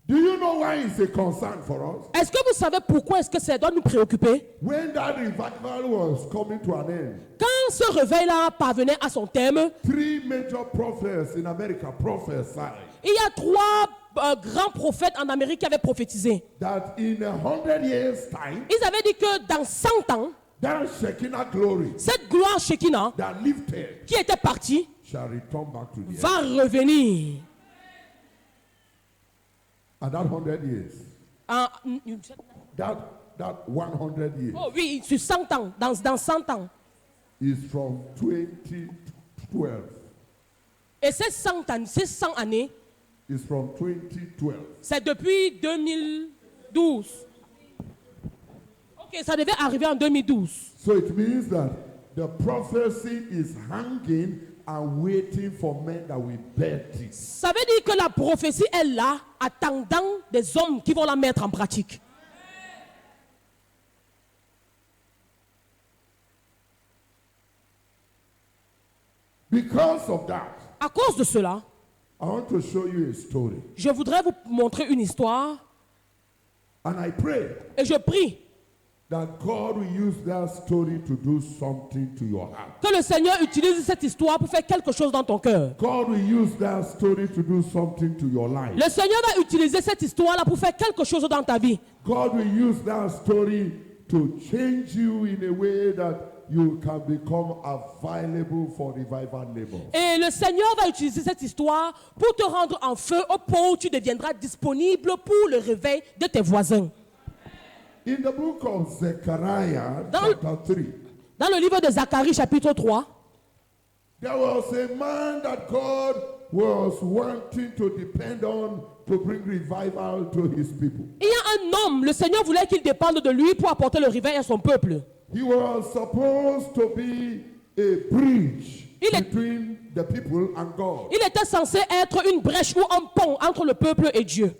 Do you know why it's a concern for us? Est-ce que vous savez pourquoi est-ce que ça doit nous préoccuper? When that revival was coming to an end, Quand ce réveil-là parvenait à son terme, 3 major prophets in America prophesied il y a 3 grands prophètes en Amérique qui avaient prophétisé. that in 100 years' time, Ils avaient dit que dans 100 ans, that Shekinah glory cette gloire Shekinah that lifted qui était partie shall return back to the earth. va revenir. And that 100 years, that 100 years Oh oui, sur 100 ans, dans 100 ans. is from 2012. Et ces 100 années, Is from 2012. c'est depuis 2012. Ok, ça devait arriver en 2012. So it means that the prophecy is hanging and waiting for men that will bear it. Ça veut dire que la prophétie est là, attendant des hommes qui vont la mettre en pratique. Because of that, À cause de cela, I want to show you a story. je voudrais vous montrer une histoire And I pray et je prie that God will use that story to do something to your heart. que le Seigneur utilise cette histoire pour faire quelque chose dans ton cœur. God will use that story to do something to your life. Le Seigneur va utiliser cette histoire-là pour faire quelque chose dans ta vie. God will use that story to change you in a way that you can become available for revival labor. Et le Seigneur va utiliser cette histoire pour te rendre en feu au point où tu deviendras disponible pour le réveil de tes voisins. In the book of Zechariah, Dans- chapter 3, Dans le livre de Zacharie, chapitre 3, there was a man that God was wanting to depend on to bring revival to his people. il y a un homme, le Seigneur voulait qu'il dépende de lui pour apporter le réveil à son peuple. He was supposed to be a bridge Il est- between the people and God. Il était censé être une brèche ou un pont entre le peuple et Dieu.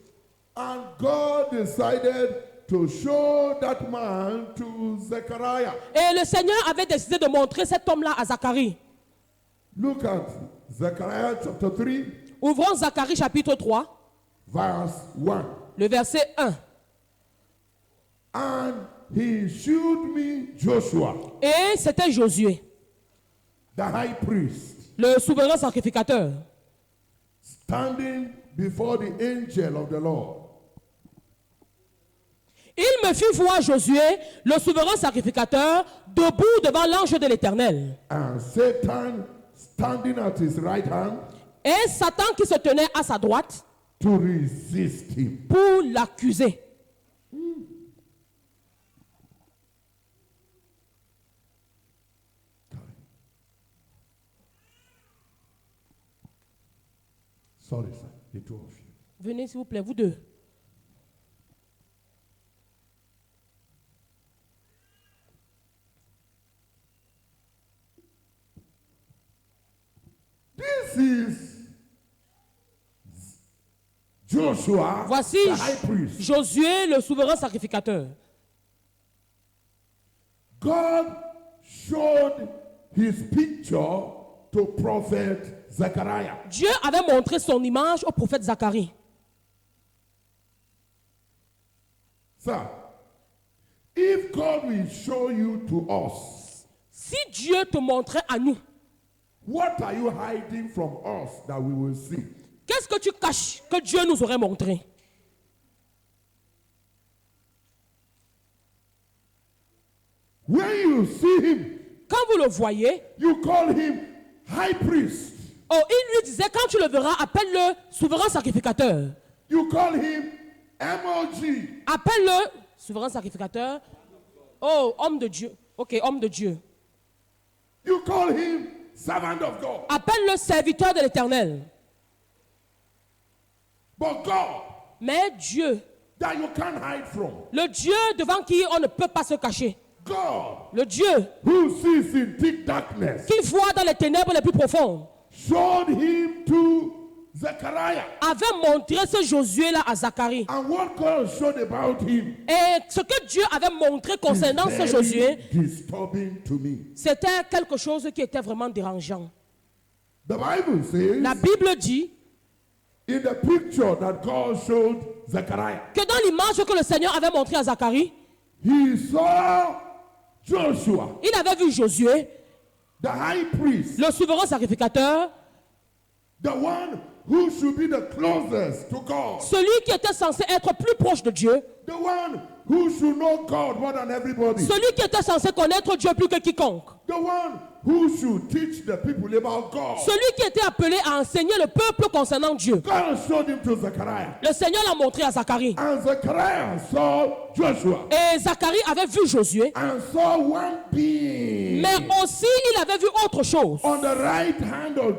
And God decided to show that man to Zechariah. Et le Seigneur avait décidé de montrer cet homme-là à Zacharie. Look at Zechariah chapter 3, Ouvrons Zacharie, chapitre 3, verse 1. le verset 1. And he showed me Joshua, Et c'était Josué, the high priest, le souverain sacrificateur, standing before the angel of the Lord. il me fit voir Josué, le souverain sacrificateur, debout devant l'ange de l'Éternel. And Satan standing at his right hand Et Satan qui se tenait à sa droite to resist him. pour l'accuser. Sorry, sir, the two of you. Venez s'il vous plaît, vous deux. This is Joshua, Voici the high priest. Josué, le souverain sacrificateur. God showed his picture to prophet Zechariah. Dieu avait montré son image au prophète Zacharie. Sir, if If God will show you to us, Si Dieu te montrait à nous, what are you hiding from us that we will see? qu'est-ce que tu caches que Dieu nous aurait montré? When you see him, Quand vous le voyez, you call him high priest. oh, il lui disait, quand tu le verras, appelle-le souverain sacrificateur. You call him MOG. Appelle-le souverain sacrificateur. Oh, homme de Dieu. Ok, homme de Dieu. You call him servant of God. Appelle-le serviteur de l'Éternel. But God, Mais Dieu, that you can't hide from. le Dieu devant qui on ne peut pas se cacher. God, Le Dieu who sees in thick darkness, qui voit dans les ténèbres les plus profondes, showed him to Zechariah. avait montré ce Josué-là à Zacharie. And what God showed about him Et ce que Dieu avait montré concernant is ce very Josué, disturbing to me. c'était quelque chose qui était vraiment dérangeant. The Bible says, La Bible dit in the picture that God showed Zechariah, que dans l'image que le Seigneur avait montrée à Zacharie, he saw Joshua, il avait vu Josué, the high priest, le souverain sacrificateur, the one who should be the closest to God, celui qui était censé être plus proche de Dieu, the one who should know God more than everybody, celui qui était censé connaître Dieu plus que quiconque, the one who should teach the people about God. celui qui était appelé à enseigner le peuple concernant Dieu. God showed him to Zechariah, Le Seigneur l'a montré à Zacharie. and Zechariah saw Joshua, Et Zacharie avait vu Josué, and saw one being mais aussi il avait vu autre chose. on the right hand of,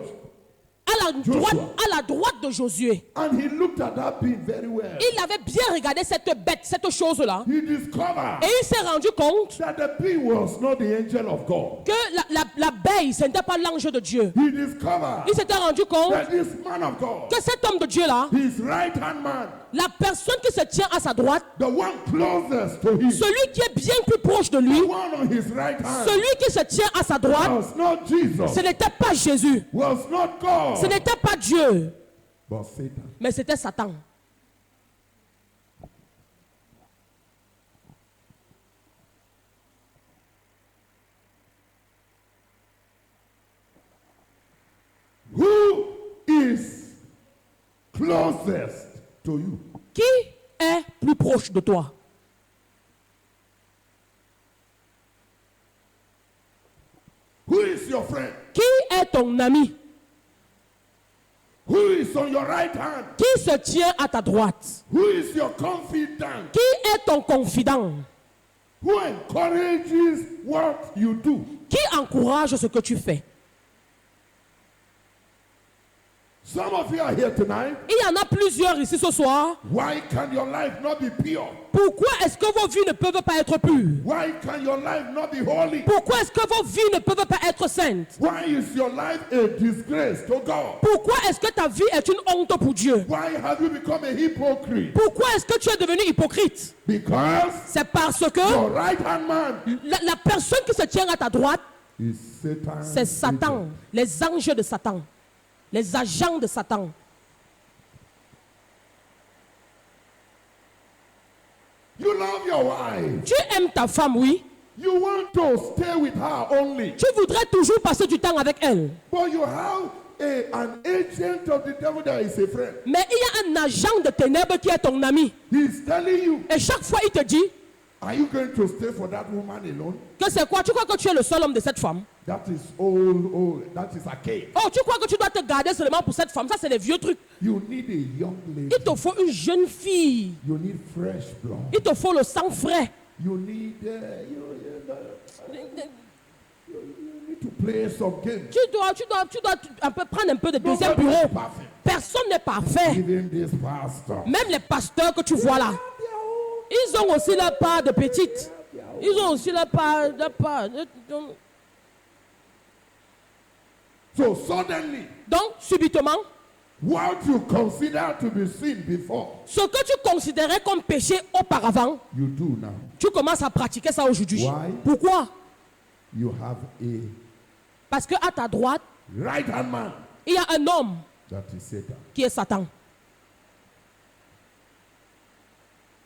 À la droite de Josué. and he looked at that being very well. Il avait bien regardé cette bête, cette chose-là. He discovered Et il s'est rendu compte that the being was not the angel of God. que l'abeille, ce n'était pas l'ange de Dieu. He discovered Il s'était rendu compte that this man of God, que cet homme de Dieu-là, his right hand man, la personne qui se tient à sa droite, the one closest to him, celui qui est bien plus proche de lui, the one on his right hand, celui qui se tient à sa droite, was not Jesus, ce n'était pas Jésus, was not God, ce n'était pas Dieu, but Satan. mais c'était Satan. Who is closest to you? Qui est plus proche de toi? Who is your friend? Qui est ton ami? Who is on your right hand? Qui se tient à ta droite? Who is your confidant? Qui est ton confident? Who encourages what you do? Qui encourage ce que tu fais? Some of you are here tonight. Il y en a plusieurs ici ce soir. Why can your life not be pure? Pourquoi est-ce que vos vies ne peuvent pas être pures? Why can your life not be holy? Pourquoi est-ce que vos vies ne peuvent pas être saintes? Why is your life a disgrace to God? Pourquoi est-ce que ta vie est une honte pour Dieu? Why have you become a hypocrite? Pourquoi est-ce que tu es devenu hypocrite? Because C'est parce que your right hand man la personne qui se tient à ta droite, is Satan. c'est Satan, les anges de Satan, les agents de Satan. You love your wife. Tu aimes ta femme, oui. You want to stay with her only. Tu voudrais toujours passer du temps avec elle. But you have an agent of the devil that is a friend. Mais il y a un agent de ténèbres qui est ton ami. He's telling you, Et chaque fois, il te dit are you going to stay for that woman alone? que c'est quoi? Tu crois que tu es le seul homme de cette femme? That is old, that is archaic. Oh, tu crois que tu dois te garder seulement pour cette femme? Ça, c'est des vieux trucs. You need a young lady. Il te faut une jeune fille. You need fresh blood. Il te faut le sang frais. You need to play some games. Tu dois un peu prendre un peu de deuxième Nobody bureau. is perfect. Personne n'est parfait. Even this pastor. Même les pasteurs que tu vois là, ils ont aussi la part de petite. Ils ont aussi la part. So suddenly, Donc, subitement, what you consider to be sin before, ce que tu considérais comme péché auparavant, you do now. tu commences à pratiquer ça aujourd'hui. Why? Pourquoi? You have a Parce qu'à ta droite, right hand man. il y a un homme That is Satan. qui est Satan.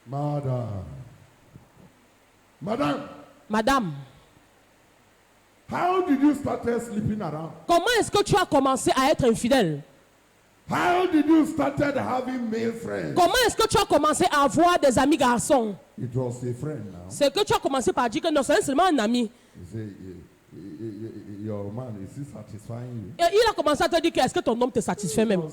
Mother. Madame, how did you start sleeping around? comment est-ce que tu as commencé à être infidèle? How did you start having male friends? Comment est-ce que tu as commencé à avoir des amis garçons? It was a friend now. C'est que tu as commencé par dire que non, c'est seulement un ami. You say, your man, is he satisfying you? Et il a commencé à te dire que est-ce que ton homme te satisfait même?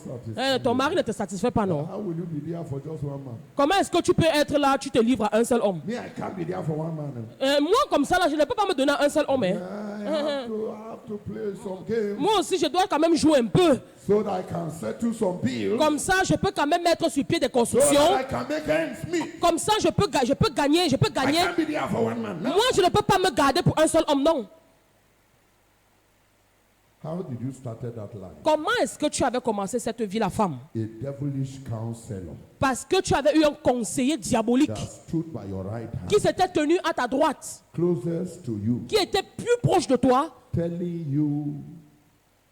Ton mari ne te satisfait pas, non? How will you be there for just one man? Comment est-ce que tu peux être là, tu te livres à un seul homme? Me, I can't be there for one man. Moi, comme ça, là, je ne peux pas me donner à un seul homme. Hein. I have to play some games Moi aussi, je dois quand même jouer un peu. so that I can settle some bills. Comme ça, je peux quand même mettre sur pied des So constructions. that I can make ends meet. Comme ça, je peux gagner. I can't be there for one man. No. Moi, je ne peux pas me garder pour un seul homme, non. How did you start that life? Comment est-ce que tu avais commencé cette vie, la femme? A devilish counselor Parce que tu avais eu un conseiller diabolique that stood by your right hand, qui s'était tenu à ta droite, closest to you, qui était plus proche de toi, telling you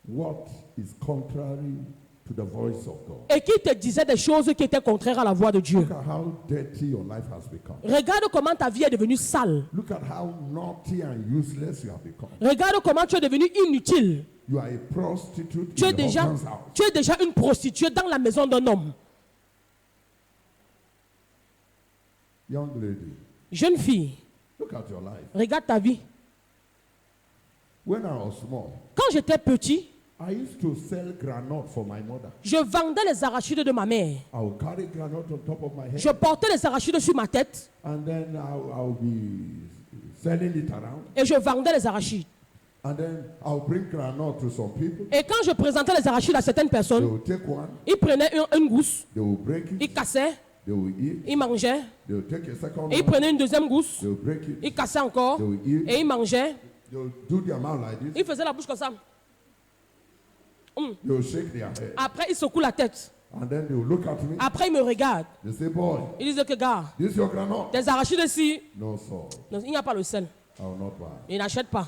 what is contrary to the voice of God. et qui te disait des choses qui étaient contraires à la voix de Dieu. Look at how dirty your life has become. Regarde comment ta vie est devenue sale. Look at how naughty and useless you have become. Regarde comment tu es devenu inutile. You are a prostitute Tu es in the déjà, husband's house. tu es déjà une prostituée dans la maison d'un homme. Young lady, Jeune fille, look at your life. regarde ta vie. When I was small, Quand j'étais petit, I used to sell granite for my mother. je vendais les arachides de ma mère. I would carry granite on top of my head, Je portais les arachides sur ma tête and then I'll be selling it around. et je vendais les arachides. And then I'll bring granite to some people. Et quand je présentais les arachides à certaines They personnes, will take one, ils prenaient une gousse, they will break ils it, cassaient, they will eat, ils mangeaient, they will take a second et ils one, prenaient une deuxième gousse, they will break ils it, cassaient encore, they will eat, et ils mangeaient. they will do their mouth like this, Ils faisaient la bouche comme ça. they will shake their head. Après, ils secouent la tête. And then they will look at me, Après, ils me regardent. they say, boy, Ils disent que, gars, this is your granite. des arachides ici, No, sir, non, il n'y a pas le sel. I will not buy. Ils n'achètent pas.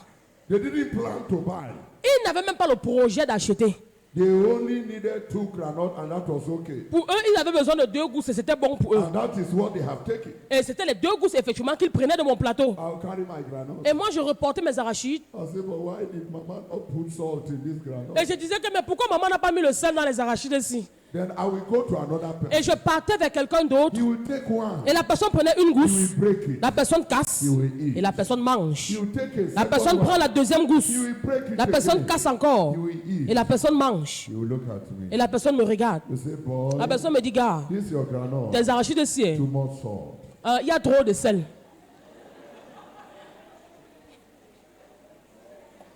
They didn't plan to buy. Ils n'avaient même pas le projet d'acheter. They only needed 2 granote and that was okay. Pour eux, ils avaient besoin de 2 gousses et c'était bon pour eux. And that is what they have taken. Et c'était les 2 gousses, effectivement, qu'ils prenaient de mon plateau. I'll carry my granite. Et moi, je reportais mes arachides. I say, but why did Mama not put salt in this Et granite? je disais que, mais pourquoi maman n'a pas mis le sel dans les arachides ici? Then I will go to another person. Et je partais vers quelqu'un d'autre. He will take one. Et la personne prenait une He gousse. will break it. La personne casse. He will eat. Et la personne mange. He will take a La second personne one. prend la deuxième gousse. He will break it La personne again. casse encore. He will eat. Et la personne mange. He will look at me. Et la personne me regarde. You say, boy, La personne me dit, gars, this is your granite. tes arachides ici, Too much salt. il y a trop de sel.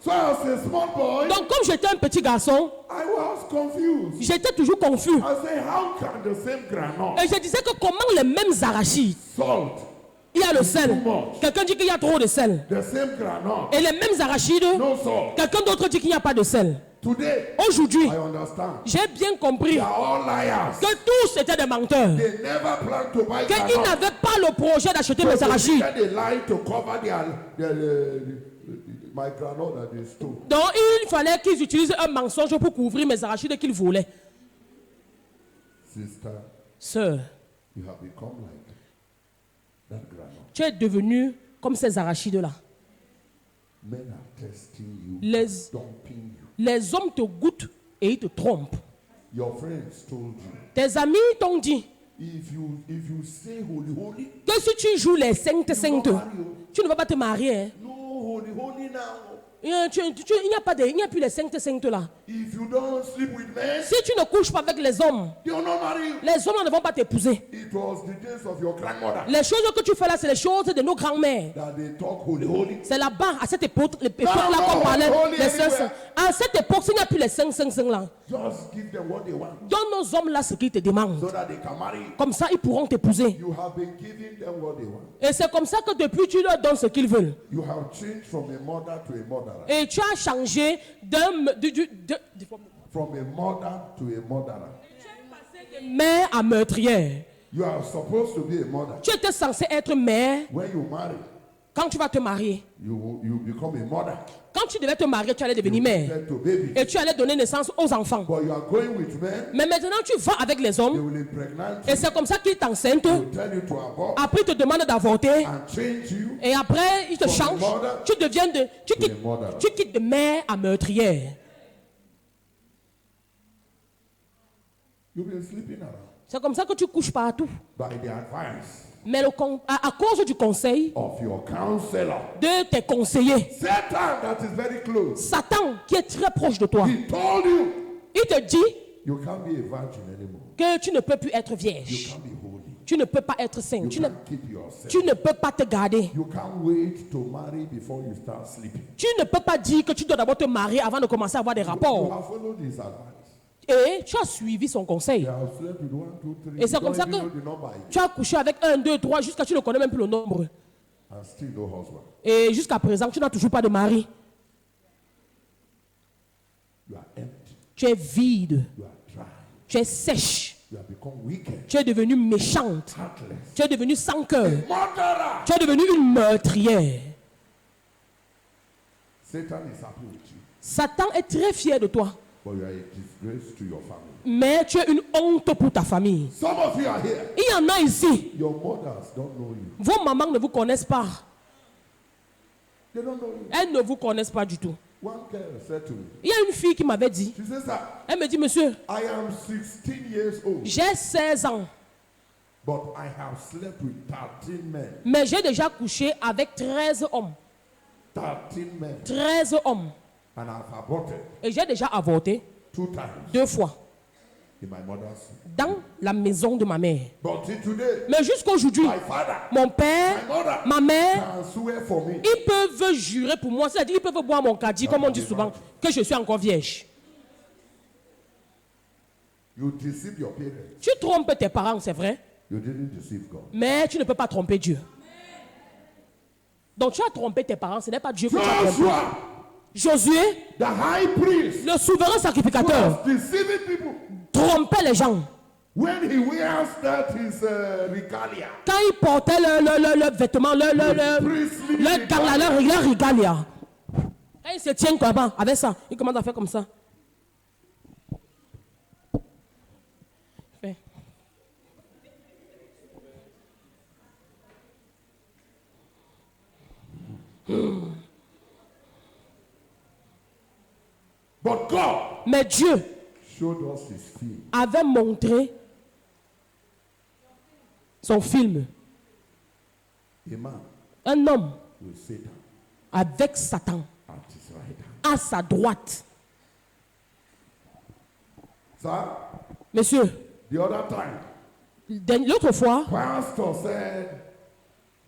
So as a small boy, Donc, comme j'étais un petit garçon, I was confused. j'étais toujours confus. I say, how can the same granite, Et je disais que comment les mêmes arachides, salt, il y a le too sel. much, Quelqu'un dit qu'il y a trop de sel. the same granite, Et les mêmes arachides, no salt. quelqu'un d'autre dit qu'il n'y a pas de sel. Today, Aujourd'hui, I understand. j'ai bien compris They are all liars. que tous étaient des menteurs. They never plan to buy Qu'ils granite. n'avaient pas le projet d'acheter So mes they arachides. needed a lie to cover my granite that they stole. Donc, il fallait qu'ils utilisent un mensonge pour couvrir mes arachides qu'ils voulaient. Sister, Sœur, you have become like that granite. tu es devenu comme ces arachides-là. Men are testing you, Les, dumping you. les hommes te goûtent et ils te trompent. Your friends told you, Tes amis t'ont dit if you say holy, que si tu joues les saintes, tu ne vas pas te marier. Hein. no holy now. Il n'y a plus les saintes là. If you don't sleep with men, Si tu ne couches pas avec les hommes, they will not marry you. les hommes ne vont pas t'épouser. It was the days of your grandmother Les choses que tu fais là, c'est les choses de nos grands-mères. that they talk holy. C'est là-bas, à cette époque-là qu'on parlait des saints. À cette époque, il n'y a plus les saints là. Just give them what they want Donne nos hommes là ce qu'ils te demandent. so that they can marry you. Comme ça, ils pourront t'épouser. You have been giving them what they want. Et c'est comme ça que depuis, tu leur donnes ce qu'ils veulent. You have changed from a mother to a mother. Et tu as changé From a mother to a mother. de mère à meurtrière. You are supposed to be a mother. Tu étais censé être mère When you marry, quand tu vas te marier. you become a mother. Quand tu devais te marier, tu allais devenir mère. Said to babies. Et tu allais donner naissance aux enfants. But you are going with men, Mais maintenant, tu vas avec les they hommes. will impregnate Et you. c'est comme ça qu'ils t'enceintent. They will tell you to abort Après, ils te demandent d'avorter. and change you. Et après, ils te From changent. the mother Tu deviens de... mother. Tu quittes de mère à meurtrière. You've been sleeping around C'est comme ça que tu couches partout. by the advice Mais à cause du conseil of your counselor. de tes conseillers, Satan, that is very close. Satan, qui est très proche de toi, He told you il te dit you can't be a virgin anymore. que tu ne peux plus être You vierge. can't be holy. Tu ne peux pas être saint. You Tu ne, can't keep yourself. tu ne peux pas te garder. You can't wait to marry before you start sleeping. Tu ne peux pas dire que tu dois d'abord te marier avant de commencer à avoir des You rapports. have followed his advice. Et tu as suivi son conseil. You have slept with 1, 2, 3. Et c'est You comme don't ça even que know the number yet. tu as couché avec 1, 2, 3 jusqu'à tu ne connais même plus le nombre. And still no husband. Et jusqu'à présent, tu n'as toujours pas de mari. You are empty. Tu es vide. You are dry. Tu es sèche. You have become wicked. Tu es devenue méchante. Heartless. Tu es devenue sans cœur. Murderer. Tu es devenue une meurtrière. Satan is happy with you. Satan est très fier de toi. But you are a disgrace to your family. Mais tu es une honte pour ta famille. Some of you are here. Il y en a ici. Your mothers don't know you. Vos mamans ne vous connaissent pas. They don't know you. Elles ne vous connaissent pas du tout. One girl said to me, Il y a une fille qui m'avait dit, she says that elle me dit, monsieur, I am 16 years old, j'ai 16 ans, but I have slept with 13 men. mais j'ai déjà couché avec 13 hommes. 13 men. 13 hommes. And I've aborted Et j'ai déjà avorté 2 times 2 fois in my mother's. dans la maison de ma mère. But till today, Mais jusqu'aujourd'hui, my father, mon père, my mother ma mère, can swear for me. ils peuvent jurer pour moi, c'est-à-dire ils peuvent boire mon caddie, comme on dit souvent, que je suis encore vierge. You deceived your parents. Tu trompes tes parents, c'est vrai, You didn't deceive God. mais tu ne peux pas tromper Dieu. Donc tu as trompé tes parents, ce n'est pas Dieu que tu as trompé. Joshua, Josué, the high priest, le souverain sacrificateur, was deceiving people trompait les gens. when he wears that his regalia. Quand il portait le vêtement, le gant, leur regalia. Quand il se tient comment avec ça, il commence à faire comme ça. Fait. But God Mais Dieu showed us his film. avait montré son film. A man Un homme with Satan avec Satan at his right hand. à sa droite. Sir, Monsieur, the other time, l'autre fois, pastor said,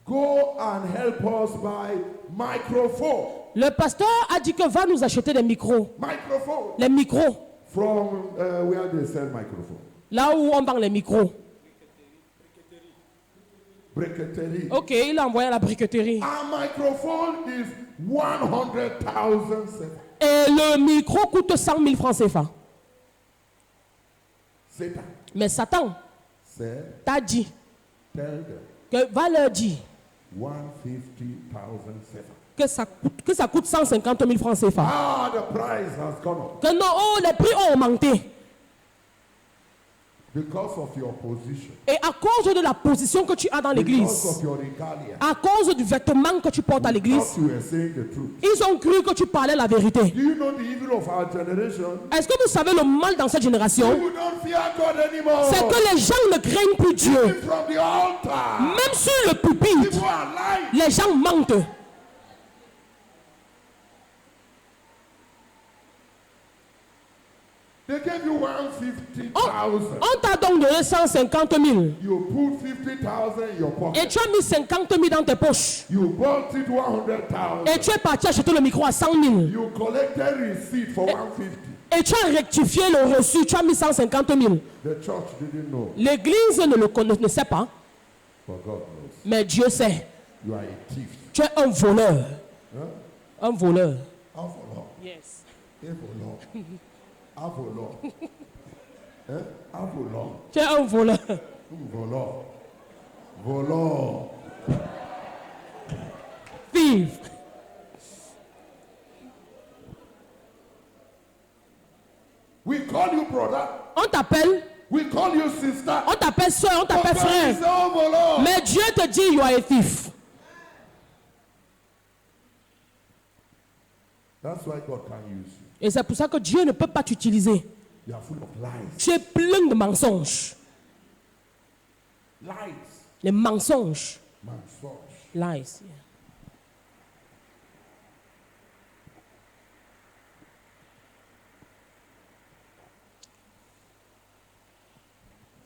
go and help us buy microphone. le pasteur a dit que va nous acheter des micros. Microphone. Les micros. From where they sell microphone. Là où on vend les micros. Briqueterie. Ok, il a envoyé à la briqueterie. Our microphone is 100,000 sefa. Et le micro coûte 100 000 francs CFA. Satan Mais Satan said, t'a dit tell them que va leur dire 150,000 sefa. que ça coûte 150 000 francs CFA. Ah, the price has gone up Que non, oh, les prix ont augmenté. because of your position. Et à cause de la position que tu as dans Because l'église, of your regalia. à cause du vêtement que tu portes à Thought l'église, you were saying the truth. ils ont cru que tu parlais la vérité. Do you know the evil of our generation? Est-ce que vous savez le mal dans cette génération? People don't fear God anymore. C'est que les gens ne craignent plus Dieu. Even from the altar, Même sur le pupitre, people are lying. les gens mentent. They gave you 150,000. On t'a donc donné 150 000. You put 50,000 in your Et pocket. tu as mis 50 000 dans tes poches. You bought it 100,000. Et tu es parti acheter le micro à 100 000. You collected receipt for 150. Et tu as rectifié le reçu. Tu as mis 150 000. The church didn't know, L'église ne sait pas. but God knows. Mais Dieu sait. You are a thief. Tu es un voleur. Huh? Un voleur. Un voleur. Yes. Un voleur. Un voleur. Hein? Un voleur. Tu es un voleur. Un voleur. Voleur. Vive. t'appelle soeur, on t'appelle God frère. is over, Lord. Mais Dieu te dit, you are a thief. That's why God can't use you. Et c'est pour ça que Dieu ne peut pas t'utiliser. You are full of lies. Tu es plein de mensonges. Lies. Les mensonges. Mensonge. Lies.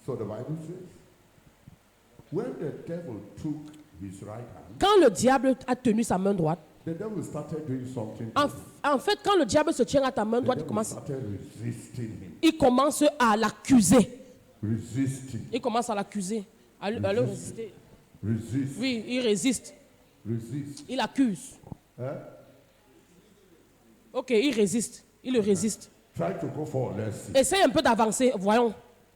So the Bible says, when the devil took his right hand, Quand le diable a tenu sa main droite, the devil started doing something. en fait, quand le diable se tient à ta main The droite, devil started resisting him. il commence à l'accuser. Resisting. Il commence à l'accuser, à le résister. Resist. Oui, il résiste. Resist. Il accuse. Hein? Ok, il résiste. Il le résiste. Try to go forward. Let's see. Essaye un peu d'avancer, voyons.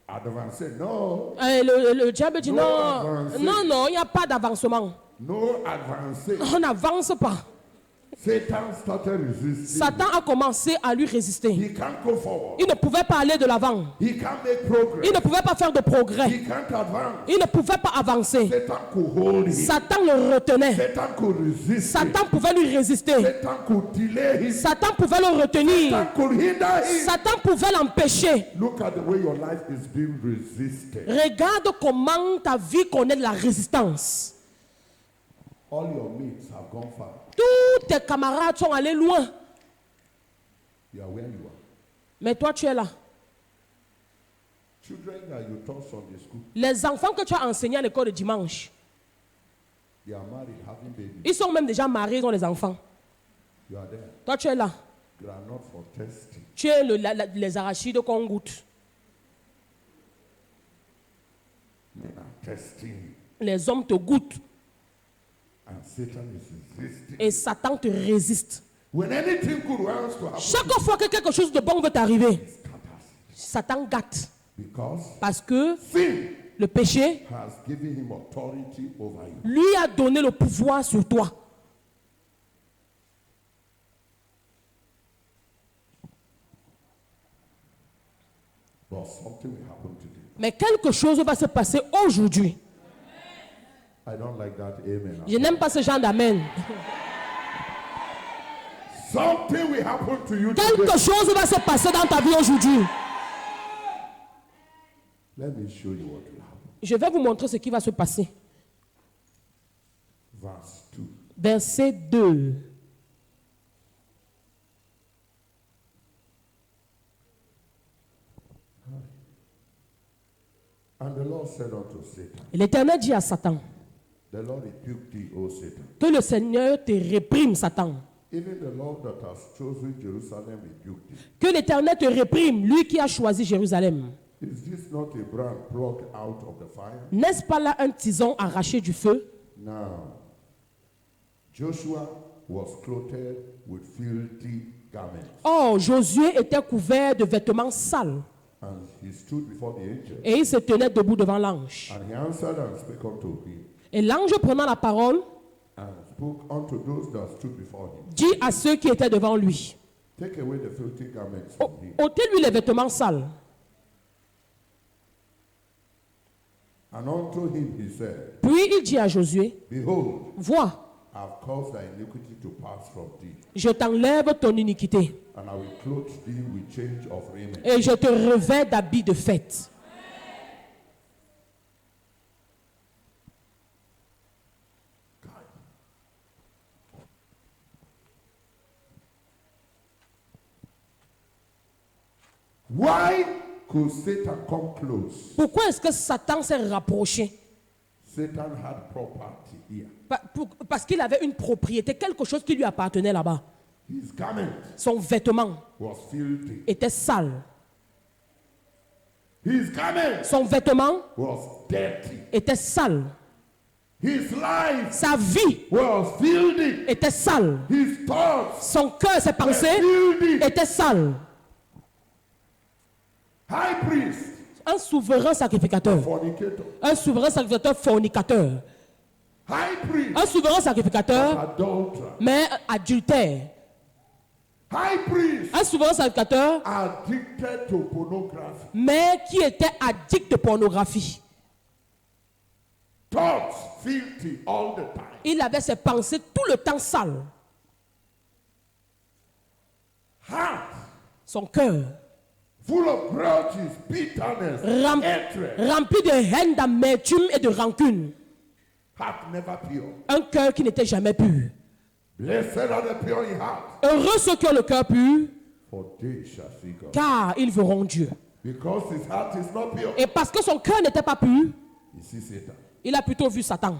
Advance. No. Le diable dit No non, avancer. non, il n'y a pas d'avancement. No advance. On n'avance pas. Satan started resisting. Satan a commencé à lui résister. He can't go forward. Il ne pouvait pas aller de l'avant. He can't make progress. Il ne pouvait pas faire de progrès. He can't advance. Il ne pouvait pas avancer. Satan could hold him. Satan le retenait. Satan could resist him. Satan pouvait lui résister. Satan could delay him. Satan pouvait le retenir. Satan could hinder him. Satan pouvait l'empêcher. Look at the way your life is being resisted. Regarde comment ta vie connaît de la résistance. All your mates have gone far. Tous tes camarades sont allés loin. You are where you are. Mais toi, tu es là. Children that you taught Sunday school, Les enfants que tu as enseignés à l'école de dimanche, they are married, having babies. ils sont même déjà mariés, ils ont les enfants. You are there. Toi, tu es là. Granite for testing. Tu es les arachides qu'on goûte. Men are testing. Les hommes te goûtent. And Satan is resisting. Et Satan te résiste. When anything good wants to happen, Chaque fois que quelque chose de bon veut t'arriver, it scatters. Satan gâte. Because Parce que sin le péché has given him authority over you. lui a donné le pouvoir sur toi. But something will happen today. Mais quelque chose va se passer aujourd'hui. I don't like that. Amen. Je n'aime pas ce genre d'amen. Something will happen to you today. Quelque chose va se passer dans ta vie aujourd'hui. Let me show you what will happen. Je vais vous montrer ce qui va se passer. Verse 2. Verset 2. And the Lord said unto Satan, Et l'Éternel dit à Satan, the Lord rebuke thee, O Satan. que le Seigneur te réprime, Satan. Even the Lord that has chosen Jerusalem rebuke thee. Que l'Éternel te réprime, lui qui a choisi Jérusalem. Is this not a brand plucked out of the fire? N'est-ce pas là un tison arraché du feu? Now, Joshua was clothed with filthy garments, Oh, Josué était couvert de vêtements sales. and he stood before the angel, Et il se tenait debout devant l'ange. and he answered and spake unto him, Et l'ange prenant la parole, and spoke unto those that stood before him, dit à ceux qui étaient devant lui, take away the filthy garments from him. ôtez-lui les vêtements sales. And unto him he said, Puis il dit à Josué, behold, vois, I have caused thy iniquity to pass from thee, je t'enlève ton iniquité and I will clothe thee with change of raiment. et je te revêts d'habits de fête. Why could Satan come close? Pourquoi est-ce que Satan s'est rapproché? Satan had property here. Parce qu'il avait une propriété, quelque chose qui lui appartenait là-bas. His garment Son vêtement was filthy. était sale. His garment Son vêtement was dirty. était sale. His life Sa vie was filthy. était sale. His thoughts Son cœur, ses were pensées filthy. étaient sales. High priest, Un souverain sacrificateur. fornicator. Un souverain sacrificateur fornicateur. High priest, Un souverain sacrificateur, adulterer. mais adultère. High priest, Un souverain sacrificateur, addicted to pornography. mais qui était addict de pornographie. Thoughts filthy all the time. Il avait ses pensées tout le temps sales. Heart Son cœur full of grudges, bitterness, hatred. rempli de haine, d'amertume et de rancune. Heart never pure. Un cœur qui n'était jamais pur. Blessed are the pure in heart, Heureux ceux qui ont le cœur pur, for they shall see God. car ils verront Dieu. Because his heart is not pure, Et parce que son cœur n'était pas pur, he sees Satan. il a plutôt vu Satan.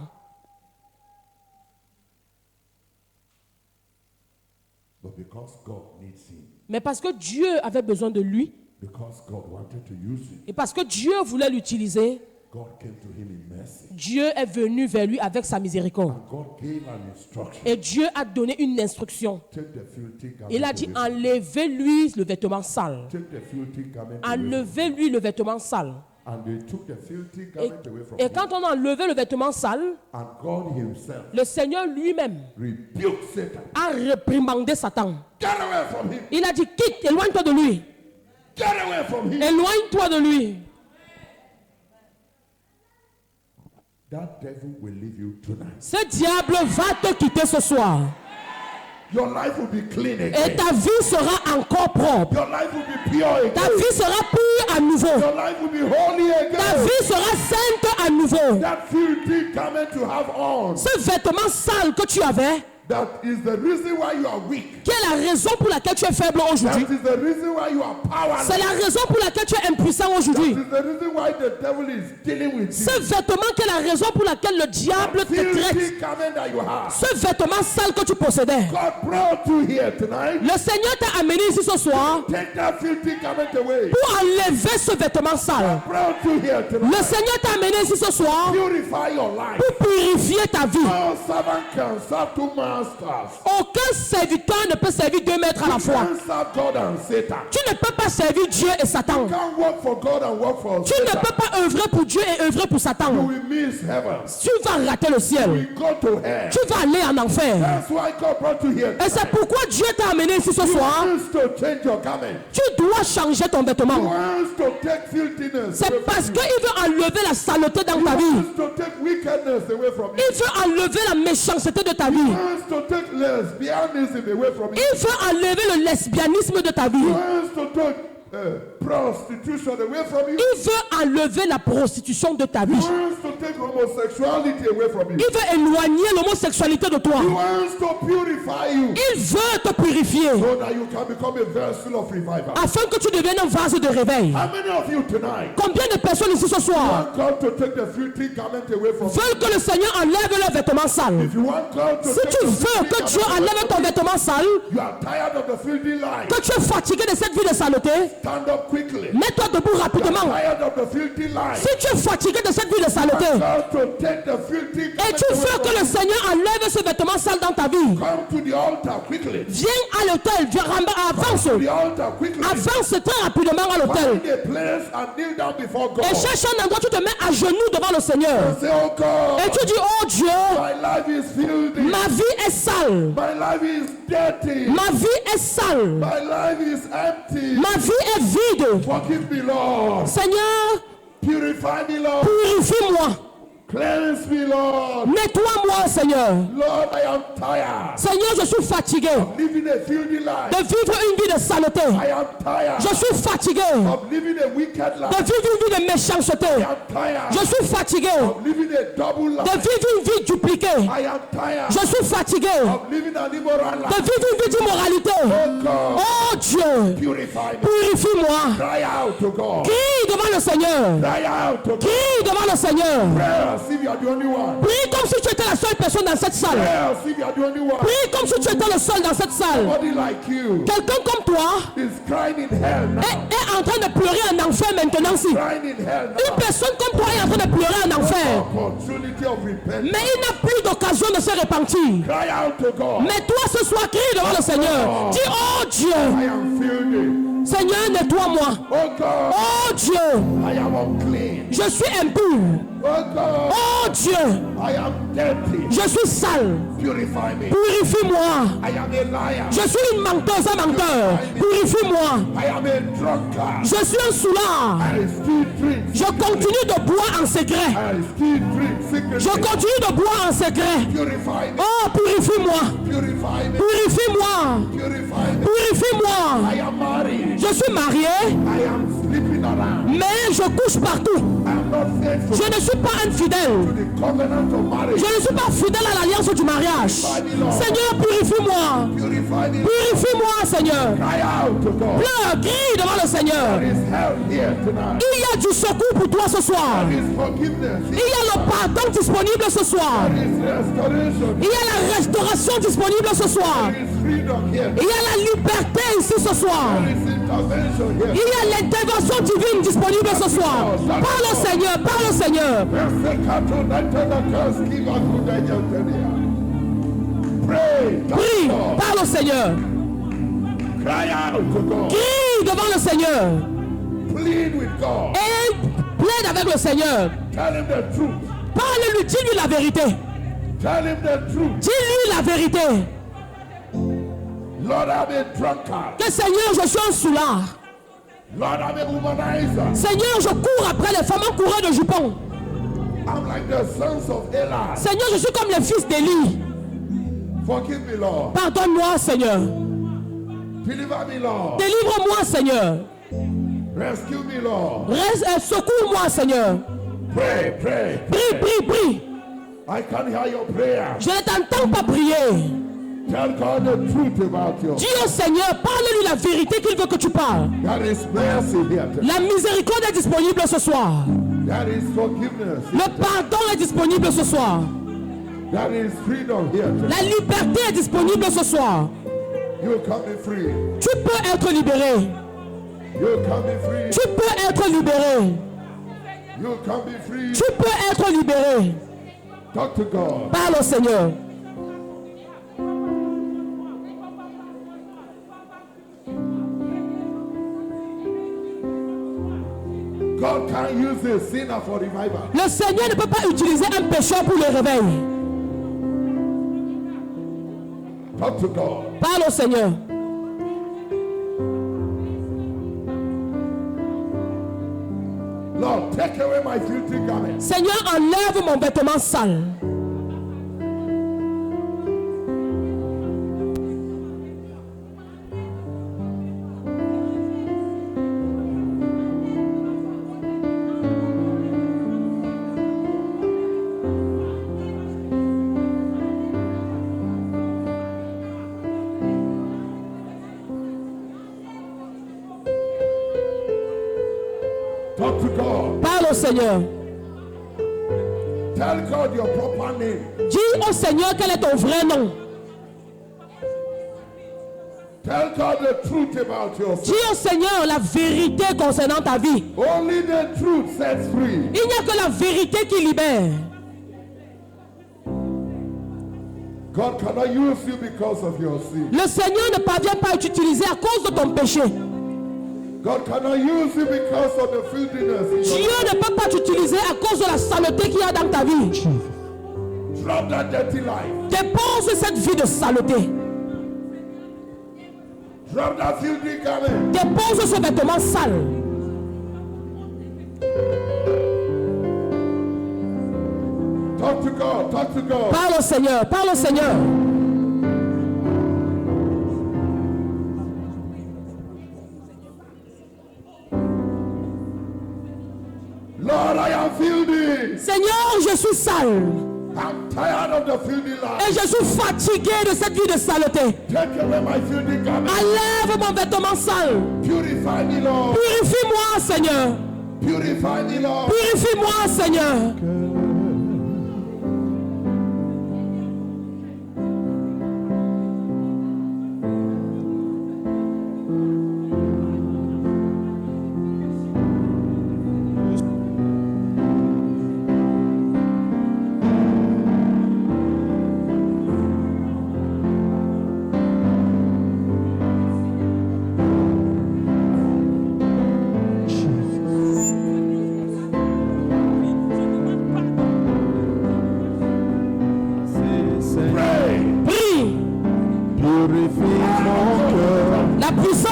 But because God needs him, Mais parce que Dieu avait besoin de lui, because God wanted to use him, et parce que Dieu voulait l'utiliser, God came to him in mercy. Dieu est venu vers lui avec sa miséricorde. And God gave an instruction. Et Dieu a donné une instruction. Take the filthy garment Il a dit, away from him. enlevez-lui le vêtement sale. Take the filthy garment away from him. Enlevez-lui le vêtement sale. And they took the filthy Et, garment away from et him. quand on a enlevé le vêtement sale, And God himself le Seigneur lui-même rebuked Satan. a réprimandé Satan. Get away from him. Il a dit, quitte, éloigne-toi de lui. Get away from him. Éloigne-toi de lui. That devil will leave you tonight. Ce diable va te quitter ce soir. Your life will be clean Et again. ta vie sera encore propre. Your life will be pure Ta again. vie sera pure à nouveau. Your life will be holy Ta again. vie sera sainte à nouveau. That filthy garment you have on, Ce vêtement sale que tu avais, that is the reason why you are weak. qui est la raison pour laquelle tu es faible That aujourd'hui. is the reason why you are powerless. C'est la raison pour laquelle tu es impuissant That aujourd'hui. is the reason why the devil is dealing with Ce you. vêtement qui est la raison pour laquelle le diable te traite. Filthy garment that you have. Ce vêtement sale que tu possédais. God brought you here tonight. Le Seigneur t'a amené ici ce soir Take that filthy garment away. pour enlever ce vêtement sale. Brought you here Le tonight. Seigneur t'a amené ici ce soir Purify your life. pour purifier ta vie. No servant can serve two masters. Aucun serviteur ne peut servir 2 maîtres à la You fois. can't serve God and Satan. Tu ne peux pas servir Dieu et Satan. You can't work for God and work for Tu ne Satan. peux pas œuvrer pour Dieu et œuvrer pour You Satan. will miss heaven. Tu vas rater le ciel. We go to hell. Tu vas aller en enfer. That's why God brought you here. Et c'est pourquoi Dieu t'a amené ici ce He soir. wants to change your garment. Tu dois changer ton He vêtement. wants to take filthiness away C'est parce from you. qu'il veut enlever la saleté dans ta He vie. wants to take wickedness away from you. Il veut enlever la méchanceté de ta He vie. wants to take lesbianism away from you. Il veut enlever le lesbianisme de ta He vie. wants to take prostitution away from you. Il veut enlever la prostitution de ta He vie. wants to take homosexuality away from you. Il veut éloigner l'homosexualité de toi. He wants to purify you Il veut te purifier so that you can become a vessel of revival. afin que tu deviennes un vase de réveil. How many of you tonight Combien de personnes ici ce soir want God to take the filthy garment away from you? veulent que le Seigneur enlève leurs vêtements sales? If you want God to Si take tu the veux filthy que Dieu garment away enlève ton from you, vêtement sale, you are tired of the filthy life. que tu es fatigué de cette vie de saleté, Stand up quickly. mets-toi debout You are rapidement. tired of the filthy life. Si tu es fatigué de cette vie de saleté God to take the filthy et garment tu away veux from que le you, Seigneur enlève ce vêtement sale dans ta vie, come to the altar quickly. viens à l'autel, avance, To the altar quickly. avance très rapidement à l'autel Find a place and kneel down before God. et cherche un endroit où tu te mets à genoux devant le Seigneur Say, oh God, et tu dis, oh Dieu, my life is filthy. ma vie est sale, My life is dirty. ma vie est sale, My life is empty. ma vie est vide. Forgive me, Lord. Seigneur, Purify me, Lord. purifie-moi, Cleanse me, Lord. nettoie-moi, Seigneur. Lord, I am tired. Seigneur, je suis fatigué Living a filthy life. de vivre une vie de saleté. I am tired. Je suis fatigué Of living a wicked de life. vivre une vie de méchanceté. I am tired. Je suis fatigué Of living a double de life. vivre une vie dupliquée. I am tired. Je suis fatigué Of living an immoral de life. vivre une vie d'immoralité. Oh God, Oh Dieu, purify me. purifie-moi. Cry out to God. Crie devant le Seigneur. Cry out to God. Crie devant le Seigneur. Pray as if you are the only one. Prie comme si tu étais la seule personne dans cette salle. Pray as if you are the only one. Prie comme si tu étais le seul dans cette salle. Somebody like you Quelqu'un comme toi is crying in hell now. est en train de pleurer en enfer maintenant. Si Crying in hell une now. personne comme toi est en train de pleurer en enfer, Opportunity of repentance. mais il n'a plus d'occasion de se repentir. Cry out to God. Mais toi ce soir, crie devant le Seigneur. Dis, oh Dieu, I am filthy. Seigneur, nettoie-moi. Oh God, Oh Dieu, I am unclean. je suis impur. Oh God, Oh Dieu, I am dirty. je suis sale. Purify me. Purifie-moi. I am a liar. Je suis une menteuse, un menteur. Purifie-moi. I am a drunkard. Je suis un soulard. I still drink. Je continue de boire en secret. I still drink Je secretly. continue de boire en secret. Purify me. Oh, purifie-moi. Purify me. Purifie-moi. Purify me. Purifie-moi. I am married. Je suis marié, I am sleeping around. mais je couche partout. I am not faithful Je ne suis pas infidèle. to the covenant of marriage. Je ne suis pas fidèle à l'alliance du mariage. Seigneur, purifie-moi. Purify me. Purifie-moi, Seigneur. Cry out to God. Pleure, crie devant le Seigneur. There is help here tonight. Il y a du secours pour toi ce soir. There is forgiveness. Il y a le pardon disponible ce soir. There is restoration. Il y a la restauration disponible ce soir. There is freedom here. Il y a la liberté ici ce soir. There is intervention here. Il y a l'intervention divine disponible ce soir. Parle au Seigneur, parle au Seigneur. Pray. Prie, parle au Seigneur. Cry out to God. Crie devant le Seigneur. Plead with God. Et plaide avec le Seigneur. Tell him the truth. Parle-lui, dis-lui la vérité. Tell him the truth. Dis-lui la vérité. Lord, I'm a drunkard. Que Seigneur, je suis un soulard. Lord, I'm a womanizer. Seigneur, je cours après les femmes en courant de jupons. I'm like the sons of Eli. Seigneur, je suis comme les fils d'Élie. Forgive me, Lord. Pardonne-moi, Seigneur. Deliver me, Lord. Délivre-moi, Seigneur. Rescue me, Lord. Secours-moi, Seigneur. Pray, pray. Prie, prie, prie. I can hear your prayer. Je ne t'entends pas prier. Tell God the truth about you. Dis au Seigneur, parle-lui la vérité qu'il veut que tu parles. There is mercy here. La miséricorde est disponible ce soir. There is forgiveness. Le pardon est disponible ce soir. There is freedom here. La liberté est disponible ce soir. You can be free. Tu peux être libéré. You can be free. Tu peux être libéré. You can be free. Tu peux être libéré. Talk to God. Parle au Seigneur. God can use a sinner for revival. Le Seigneur ne peut pas utiliser un pécheur pour le réveil. Talk to God. Parle au Seigneur. Lord, take away my filthy garment. Seigneur, enlève mon vêtement sale. Talk to God. Parle au Seigneur. Tell God your proper name. Dis au Seigneur quel est ton vrai nom. Tell God the truth about yourself. Dis au Seigneur la vérité concernant ta vie. Only the truth sets free. Il n'y a que la vérité qui libère. God cannot use you because of your sin. Le Seigneur ne parvient pas à t'utiliser à cause de ton péché. God cannot use you because of the filthiness in your Dieu life. ne peut pas t'utiliser à cause de la saleté qu'il y a dans ta vie. Drop that dirty life. Dépose cette vie de saleté. Drop that filthy garment. Dépose ce vêtement sale. Talk to God. Talk to God. Parle au Seigneur. Parle au Seigneur. Lord, I am filthy. Seigneur, je suis sale. I'm tired of the filthy life. Et je suis fatigué de cette vie de saleté. Take away my filthy garment. Enlève mon vêtement sale. Purify me, Lord. Purifie-moi, Seigneur. Purify me, Lord. Purifie-moi, Seigneur.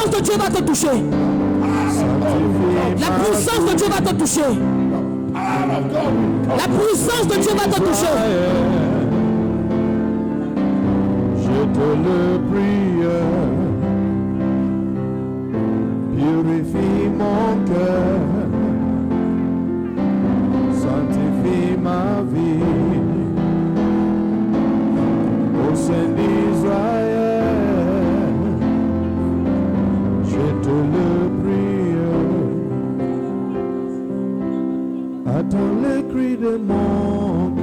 puissance de Dieu va te toucher. La puissance de Dieu va te toucher. La puissance de Dieu va te toucher. Je te le prie, purifie mon cœur, sanctifie ma vie, au sein d'Israël, je te le prie, attends les cris de mon cœur.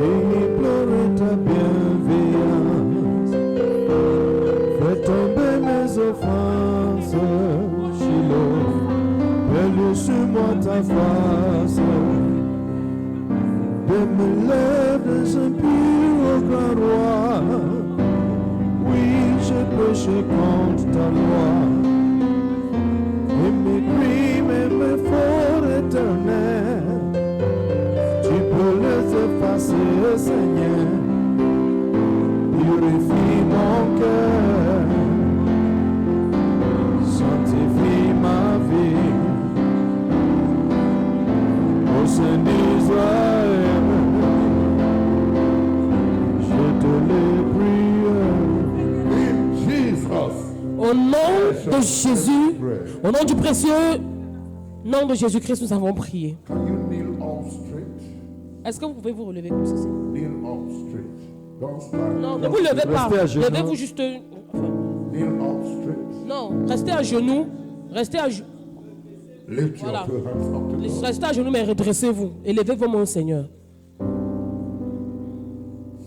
Implore ta bienveillance, fais tomber mes offenses, Shiloh, brille sur moi ta face, de me lève des impurs au grand roi, oui j'ai péché contre ta loi, et mes crimes et mes fautes éternels, tu peux les effacer, Seigneur. Purifie mon cœur, sanctifie ma vie, au sein d'Israël, je te le prie. In Jesus. Au nom de Jésus, au nom du précieux nom de Jésus-Christ, nous avons prié. Can you kneel on straight? Est-ce que vous pouvez vous relever comme ceci? Kneel on straight. Don't stand. Non, ne vous levez pas. Restez à genoux. Levez-vous juste. Enfin, Kneel on straight. non, restez à genoux. Restez à genoux. Lift Voilà. your two hands up to God. Restez à genoux, mais redressez-vous. Élevez vos mains au Seigneur.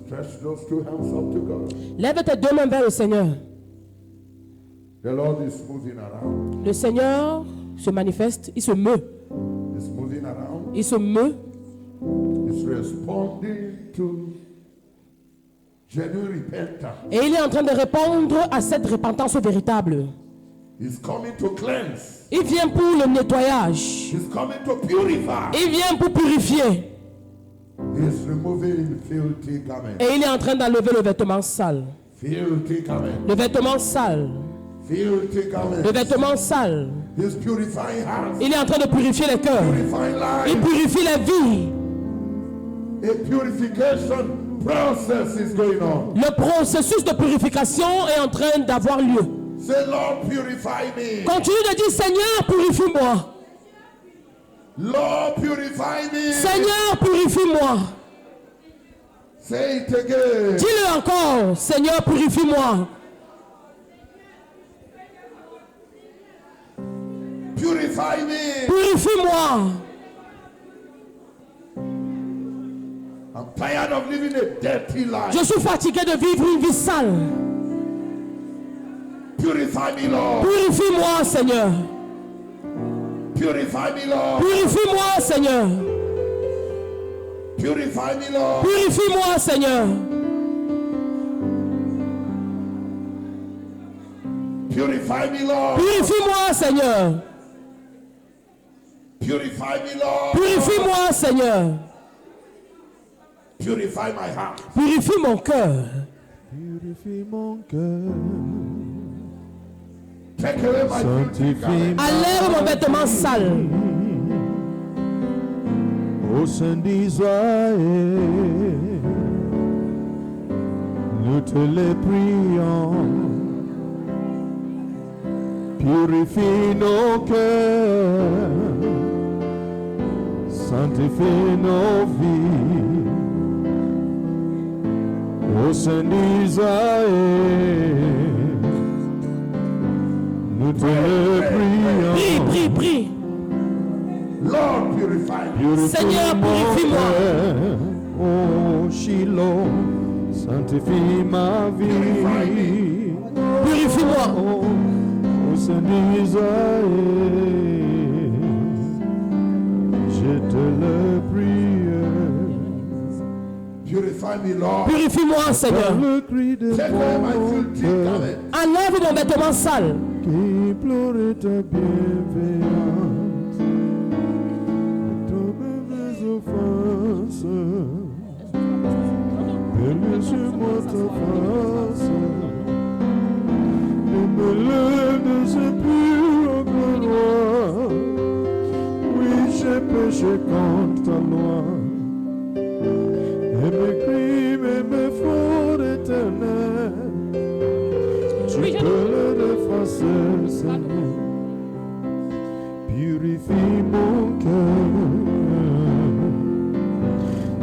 Stretch those two hands up to God. Lève tes deux mains vers le Seigneur. The Lord is moving around. Le Seigneur se manifeste, il se meut. He's moving around. Il se meut. He's responding to genuine repentance. Et il est en train de répondre à cette repentance véritable. He's coming to cleanse. Il vient pour le nettoyage. He's coming to purify. Il vient pour purifier. He's removing filthy garments. Et il est en train d'enlever le vêtement sale. Filthy garments. Le vêtement sale. Filthy garments. Le vêtement sale. He's purifying hearts. Il est en train de purifier les cœurs. Purifying Il lives. purifie les vies. A purification process is going on. Le processus de purification est en train d'avoir lieu. Say, Lord, purify me. Continue de dire, Seigneur, purifie-moi. Lord, purify me. Seigneur, purifie-moi. Say it again. Dis-le encore, Seigneur, purifie-moi. Purify me. Purifie-moi. I'm tired of living a dirty life. Je suis fatigué de vivre une vie sale. Purify me, Lord. Purifie-moi, Seigneur. Purify me, Lord. Purifie-moi, Seigneur. Purify me, Lord. Purifie-moi, Seigneur. Purify me, Lord. Purifie-moi, Seigneur. Purify me, Lord. Purifie-moi, Seigneur. Purify my heart. Purifie mon cœur. Purifie mon cœur, Take away my filthy sanctifie garments. Enlève mon vêtement sale. au sein d'Israël. Nous te les prions. Purifie nos cœurs, sanctifie nos vies. Au sein d'Israël, nous te le prions. Prie, prie, prie. Lord, purify me. Purifie Seigneur, mon purifie-moi. cœur. Oh Shiloh, sanctifie ma vie. Purifie-moi. Oh, au sein d'Israël, je te le prie. Purify me, Lord. Purifie-moi, Seigneur. Le cri de Take away my mon filthy cœur garments. Enlève mon vêtement sale. qui pleure ta bienveillance. Tombe mes offenses. Permets sur moi ta face. péchés contre ta loi. Et mes crimes et mes fautes éternelles, tu peux les effacer, Seigneur. Purifie mon cœur,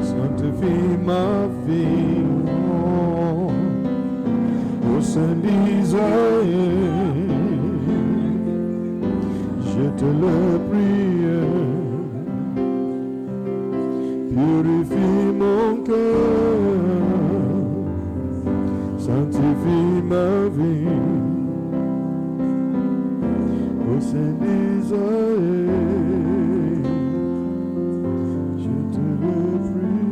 sanctifie ma vie, au sein d'Israël, je te le prie. Purifie mon cœur, sanctifie ma vie, au sein d'Israël, je te le prie.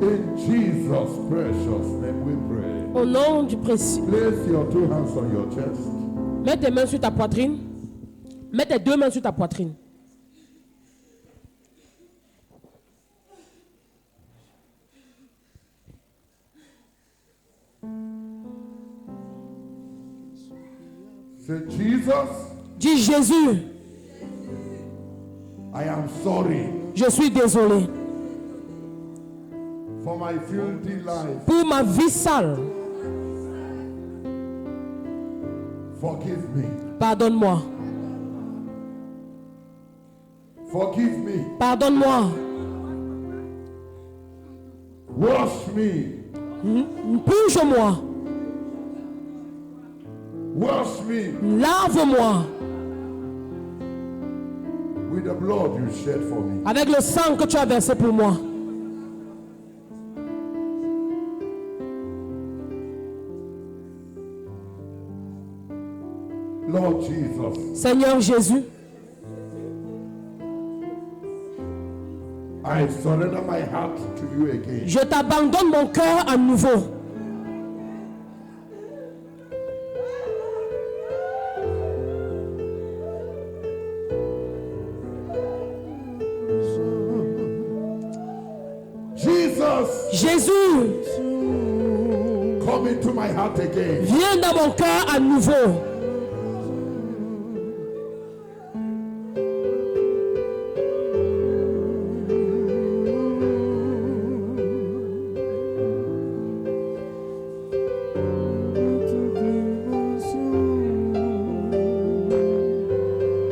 In Jesus' precious name we pray. Au nom du précieux. Place your two hands on your chest. Mets tes mains sur ta poitrine. Mets tes deux mains sur ta poitrine. Say, Jesus, Dis Jésus, I am sorry je suis désolé for my filthy life. pour ma vie sale. Forgive me. Pardonne-moi. Forgive me. Pardonne-moi. Wash me. Bouge-moi. Wash me Lave-moi with the blood you shed for me. avec le sang que tu as versé pour moi. Lord Jesus, Seigneur Jésus, I surrender my heart to you again. je t'abandonne mon cœur à nouveau. Jesus, Jésus, come into my heart again. viens dans mon cœur à nouveau.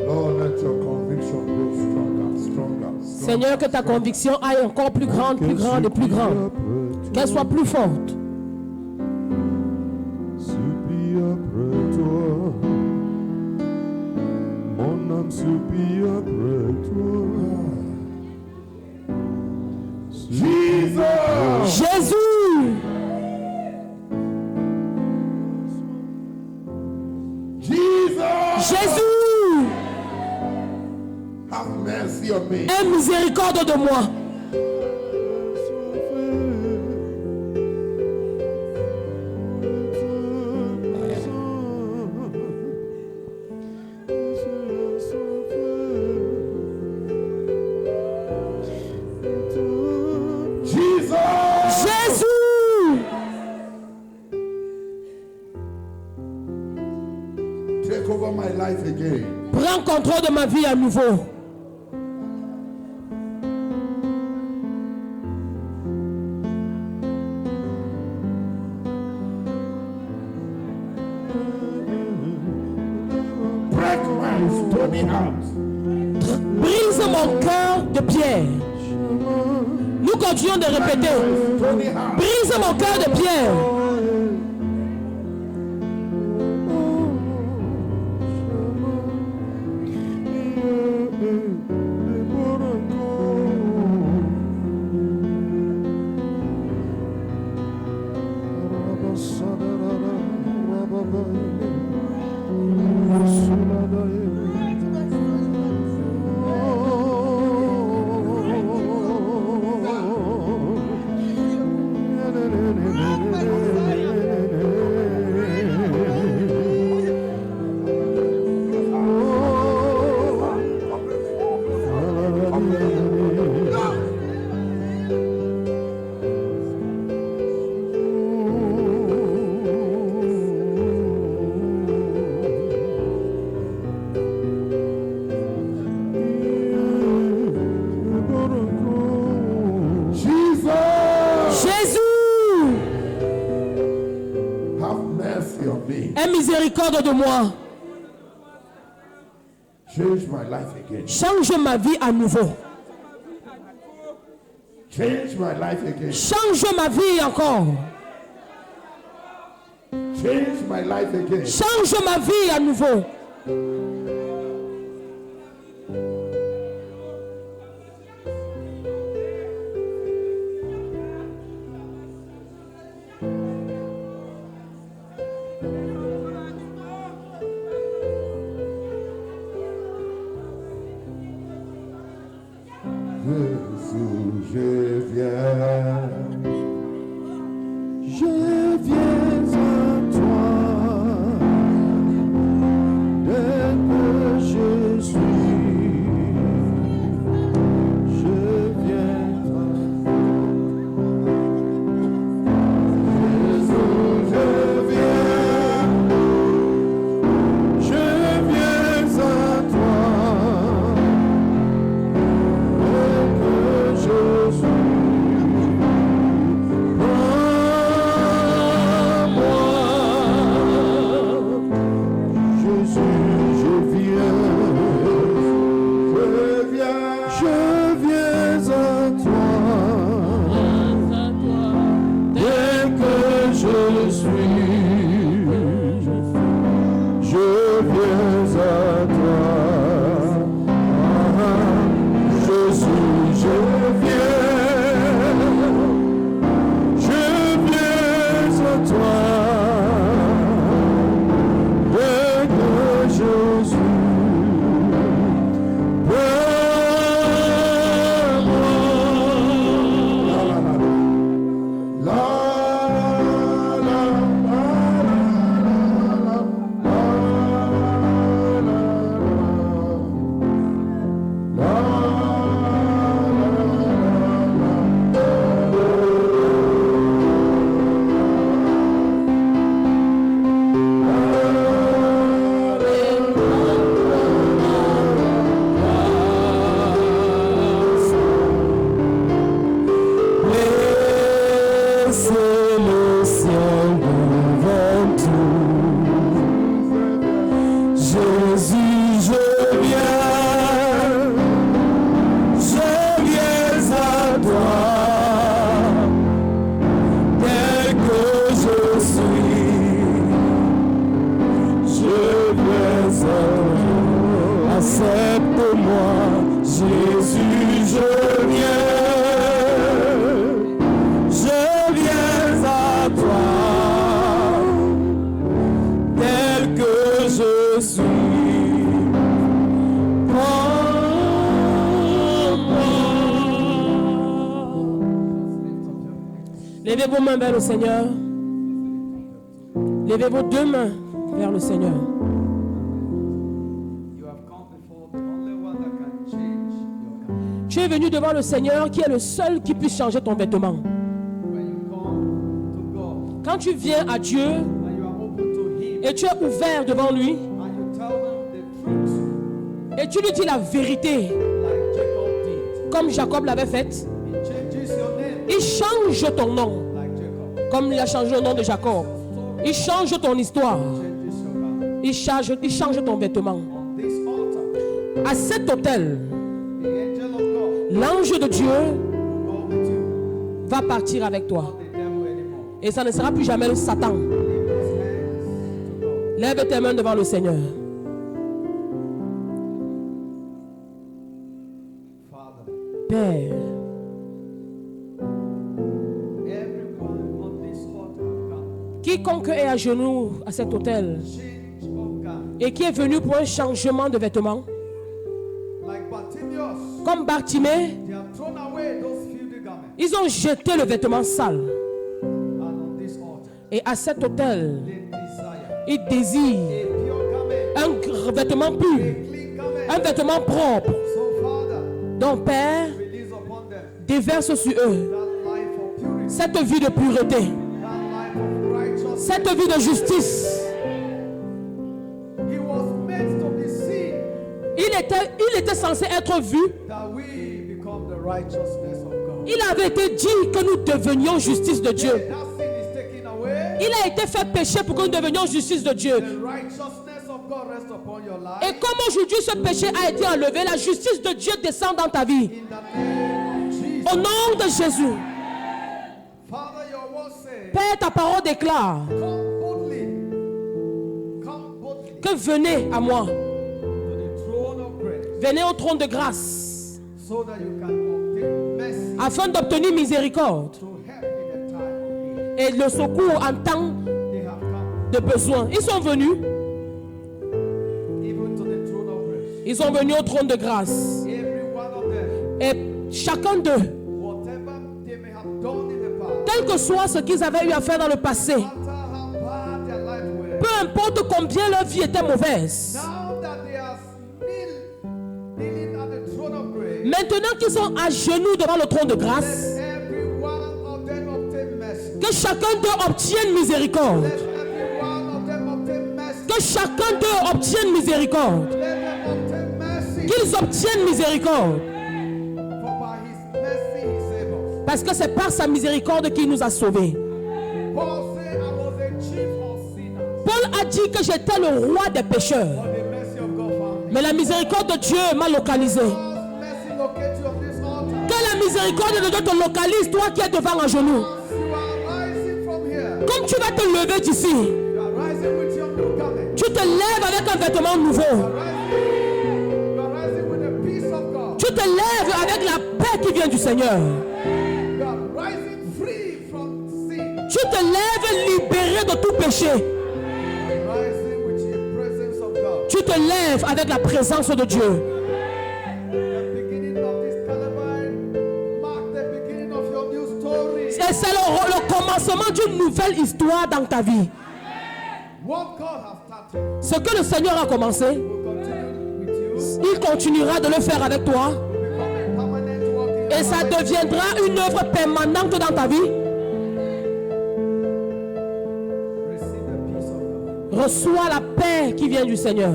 Lord, let your conviction grow stronger, stronger, stronger. Seigneur, que ta conviction aille encore plus grande et plus grande. Qu'elle soit plus forte. Supplie après toi, mon âme supplie après toi. Jesus, Jésus, Jesus, Jésus, have mercy on me. aie miséricorde de moi. Jesus, Jésus, take over my life again. prends contrôle de ma vie à nouveau. Break my stony heart. Brise mon cœur de pierre. Nous continuons de répéter. Stony heart. Brise mon cœur de pierre. Jésus, have mercy on me. aie miséricorde de moi. Change my life again. Change ma vie à nouveau. Change my life again. Change ma vie encore. Change my life again. Change ma vie à nouveau. Jésus, je viens. Je viens à toi, dès que je suis. Je viens à toi. Jésus, je viens à toi, dès que je suis. Accepte-moi, Jésus, je viens à toi, tel que je suis. Levez vos mains vers le Seigneur. Levez vos deux mains vers le Seigneur. Tu es venu devant le Seigneur qui est le seul qui puisse changer ton vêtement. Quand tu viens à Dieu et tu es ouvert devant lui et tu lui dis la vérité comme Jacob l'avait fait, il change ton nom comme il a changé le nom de Jacob. Il change ton histoire. Il change ton vêtement. À cet autel, l'ange de Dieu va partir avec toi. Et ça ne sera plus jamais le Satan. Lève tes mains devant le Seigneur. Père, quiconque est à genoux à cet autel et qui est venu pour un changement de vêtements, comme Bartimée, ils ont jeté le vêtement sale. Et à cet autel, ils désirent un vêtement pur, un vêtement propre. Donc Père, déverse sur eux cette vie de pureté, cette vie de justice. Il était censé être vu Il avait été dit que nous devenions justice de Dieu. That sin is taken away. Il a été fait péché pour que nous devenions justice de Dieu. The righteousness of God rests upon your life. Et comme aujourd'hui ce péché a été enlevé, la justice de Dieu descend dans ta vie. In the name of Jesus. Au nom de Jésus. Father, your word says, Père, ta parole déclare come boldly. Come boldly que venez à moi. to the throne of grace Venez au trône de grâce so that you can obtain mercy afin d'obtenir miséricorde to help in the time of need. et le secours en temps They have come de besoin. Ils sont venus. even to the throne of grace. Ils sont venus au trône de grâce. Every one of them, Et chacun d'eux, whatever they may have done in the past, quel que soit ce qu'ils avaient eu à faire dans le passé, no matter how bad their life were, peu importe combien leur vie était mauvaise, now that they are kneeling at the throne of grace, maintenant qu'ils sont à genoux devant le trône de grâce, let every one of them obtain mercy. que chacun d'eux obtienne miséricorde. Let every one of them obtain mercy. Que chacun d'eux obtienne miséricorde. Let them obtain mercy. Qu'ils obtiennent miséricorde. For by his mercy he saved us. Parce que c'est par sa miséricorde qu'il nous a sauvés. Paul said, I was a chief of sinners, Paul a dit que j'étais le roi des pécheurs. but the mercy of God found me. Mais la miséricorde de Dieu m'a localisé. God's mercy locate you on this altar. Que la miséricorde de Dieu te localise, toi qui es devant un genou. As you are rising from here, Comme tu vas te lever d'ici, you are rising with your new garment. tu te lèves avec un vêtement nouveau. You are rising with the peace of God. Tu te lèves avec la paix qui vient du Seigneur. You are rising free from sin. Tu te lèves libéré de tout péché. Rising with the presence of God. Tu te lèves avec la présence de Dieu. The beginning of this Calvary mark the beginning of your new story. Et c'est le commencement d'une nouvelle histoire dans ta vie. What God has started Ce que le Seigneur a commencé, will continue with you. il continuera de le faire avec toi. Will become a permanent work in Et your ça life. deviendra une œuvre permanente dans ta vie. Receive the peace of God. Reçois la paix qui vient du Seigneur.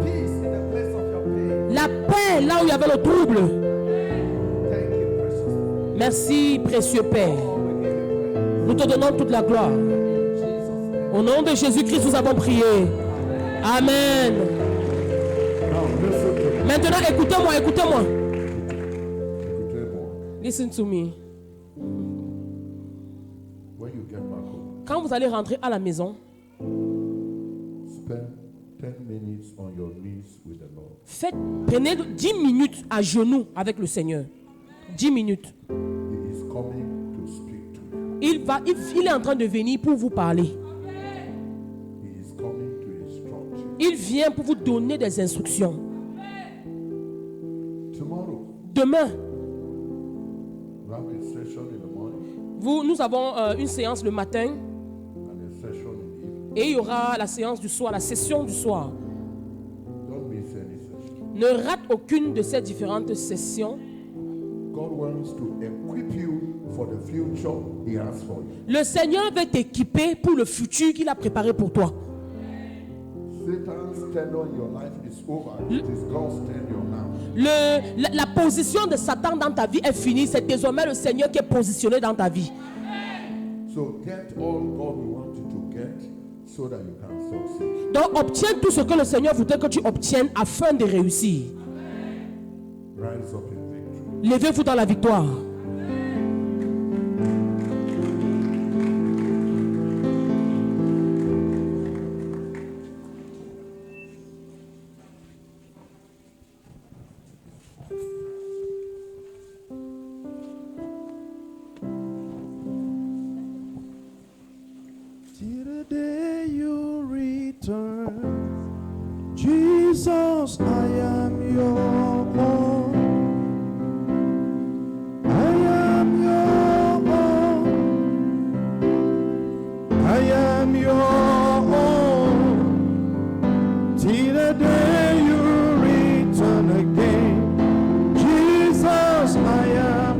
Peace in the place of your pain. La paix là où il y avait le trouble. Thank you, precious Lord. Merci, précieux Père. Oh, we give you praise. Nous te donnons toute la gloire. In Jesus' name. Au nom de Jésus-Christ, nous avons prié. Amen. Now listen to me. Maintenant, écoutez-moi, écoutez-moi. Écoutez-moi. Listen to me. When you get back home, Quand vous allez rentrer à la maison, spend 10 minutes on your knees with the Lord. prenez 10 minutes à genoux avec le Seigneur. 10 minutes. He is coming to speak to you. Il est en train de venir pour vous parler. He is coming to instruct you. Il vient pour vous donner des instructions. Tomorrow, Demain, we have a session in the morning nous avons une séance le matin and a session in the evening. et il y aura la séance du soir, la session du soir. Don't miss any session. Ne rate aucune de ces différentes sessions. God wants to equip you for the future He has for you. Le Seigneur veut t'équiper pour le futur qu'il a préparé pour toi. Satan's tenure in your life is over. It is God's tenure now. La position de Satan dans ta vie est finie. C'est désormais le Seigneur qui est positionné dans ta vie. So get all God will want you to get so that you can succeed. Donc obtiens tout ce que le Seigneur voudrait que tu obtiennes afin de réussir. Rise up in victory. Levez-vous dans la victoire. Till the day you return, Jesus, I am your own. I am your own. I am your own. Till the day you return again, Jesus, I am.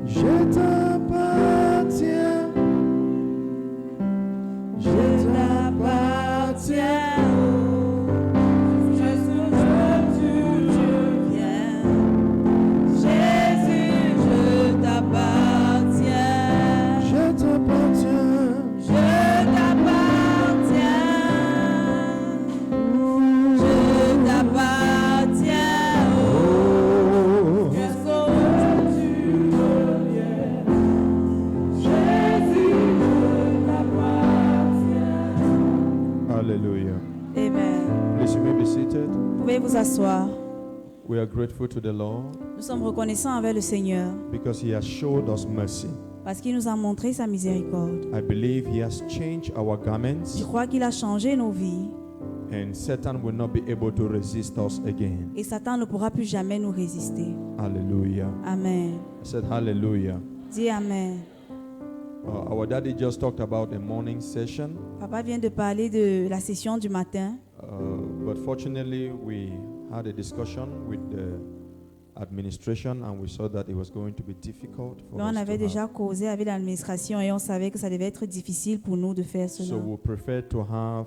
Je t'appartiens. Je t'appartiens. soir. We are grateful to the Lord Nous sommes reconnaissants envers le Seigneur because He has showed us mercy. parce qu'il nous a montré sa miséricorde. I believe He has changed our Je garments, crois qu'il a changé nos vies and Satan will not be able to resist us again. et Satan ne pourra plus jamais nous résister. Hallelujah. Amen. I said hallelujah. Dis Amen. Our daddy just talked about a morning session, Papa vient de parler de la session du matin, but fortunately we had a discussion with the administration and we saw that it was going to be difficult for mais on us avait to déjà have. causé avec l'administration et on savait que ça devait être difficile pour nous de faire So cela. we prefer to have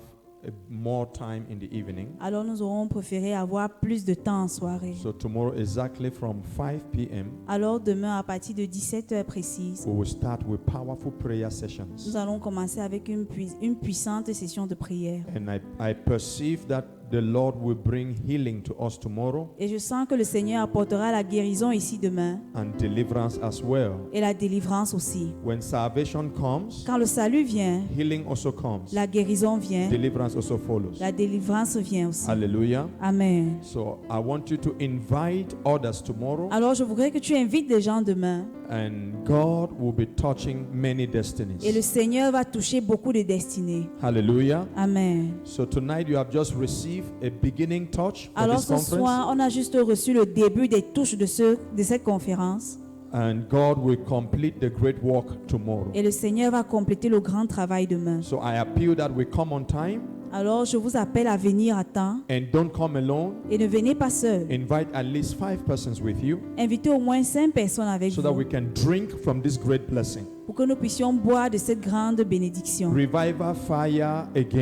more time in the evening. Alors nous aurons préféré avoir plus de temps en soirée. So tomorrow exactly from 5 p.m. Alors demain à partir de 17h précise, we will start with powerful prayer sessions. nous allons commencer avec une puissante session de prière. And I perceive that the Lord will bring healing to us tomorrow Et je sens que le Seigneur apportera la guérison ici demain and deliverance as well. et la délivrance aussi. When salvation comes, Quand le salut vient, healing also comes. la guérison vient, Deliverance also follows. la délivrance vient aussi. Hallelujah. Amen. So I want you to invite others tomorrow, Alors je voudrais que tu invites des gens demain and God will be touching many et le destinies. Seigneur va toucher beaucoup de destinées. Hallelujah. Amen. So tonight you have just received a beginning touch for Alors this ce conference, soir, on a juste reçu le début des touches de cette conférence and God will complete the great work tomorrow. et le Seigneur va compléter le grand travail demain. So I appeal that we come on time Alors je vous appelle à venir à temps and don't come alone. et ne venez pas seul. Invite at least 5 persons with you Invitez au moins 5 personnes avec so that we vous can drink from this great blessing. pour que nous puissions boire de cette grande bénédiction. Revival fire again.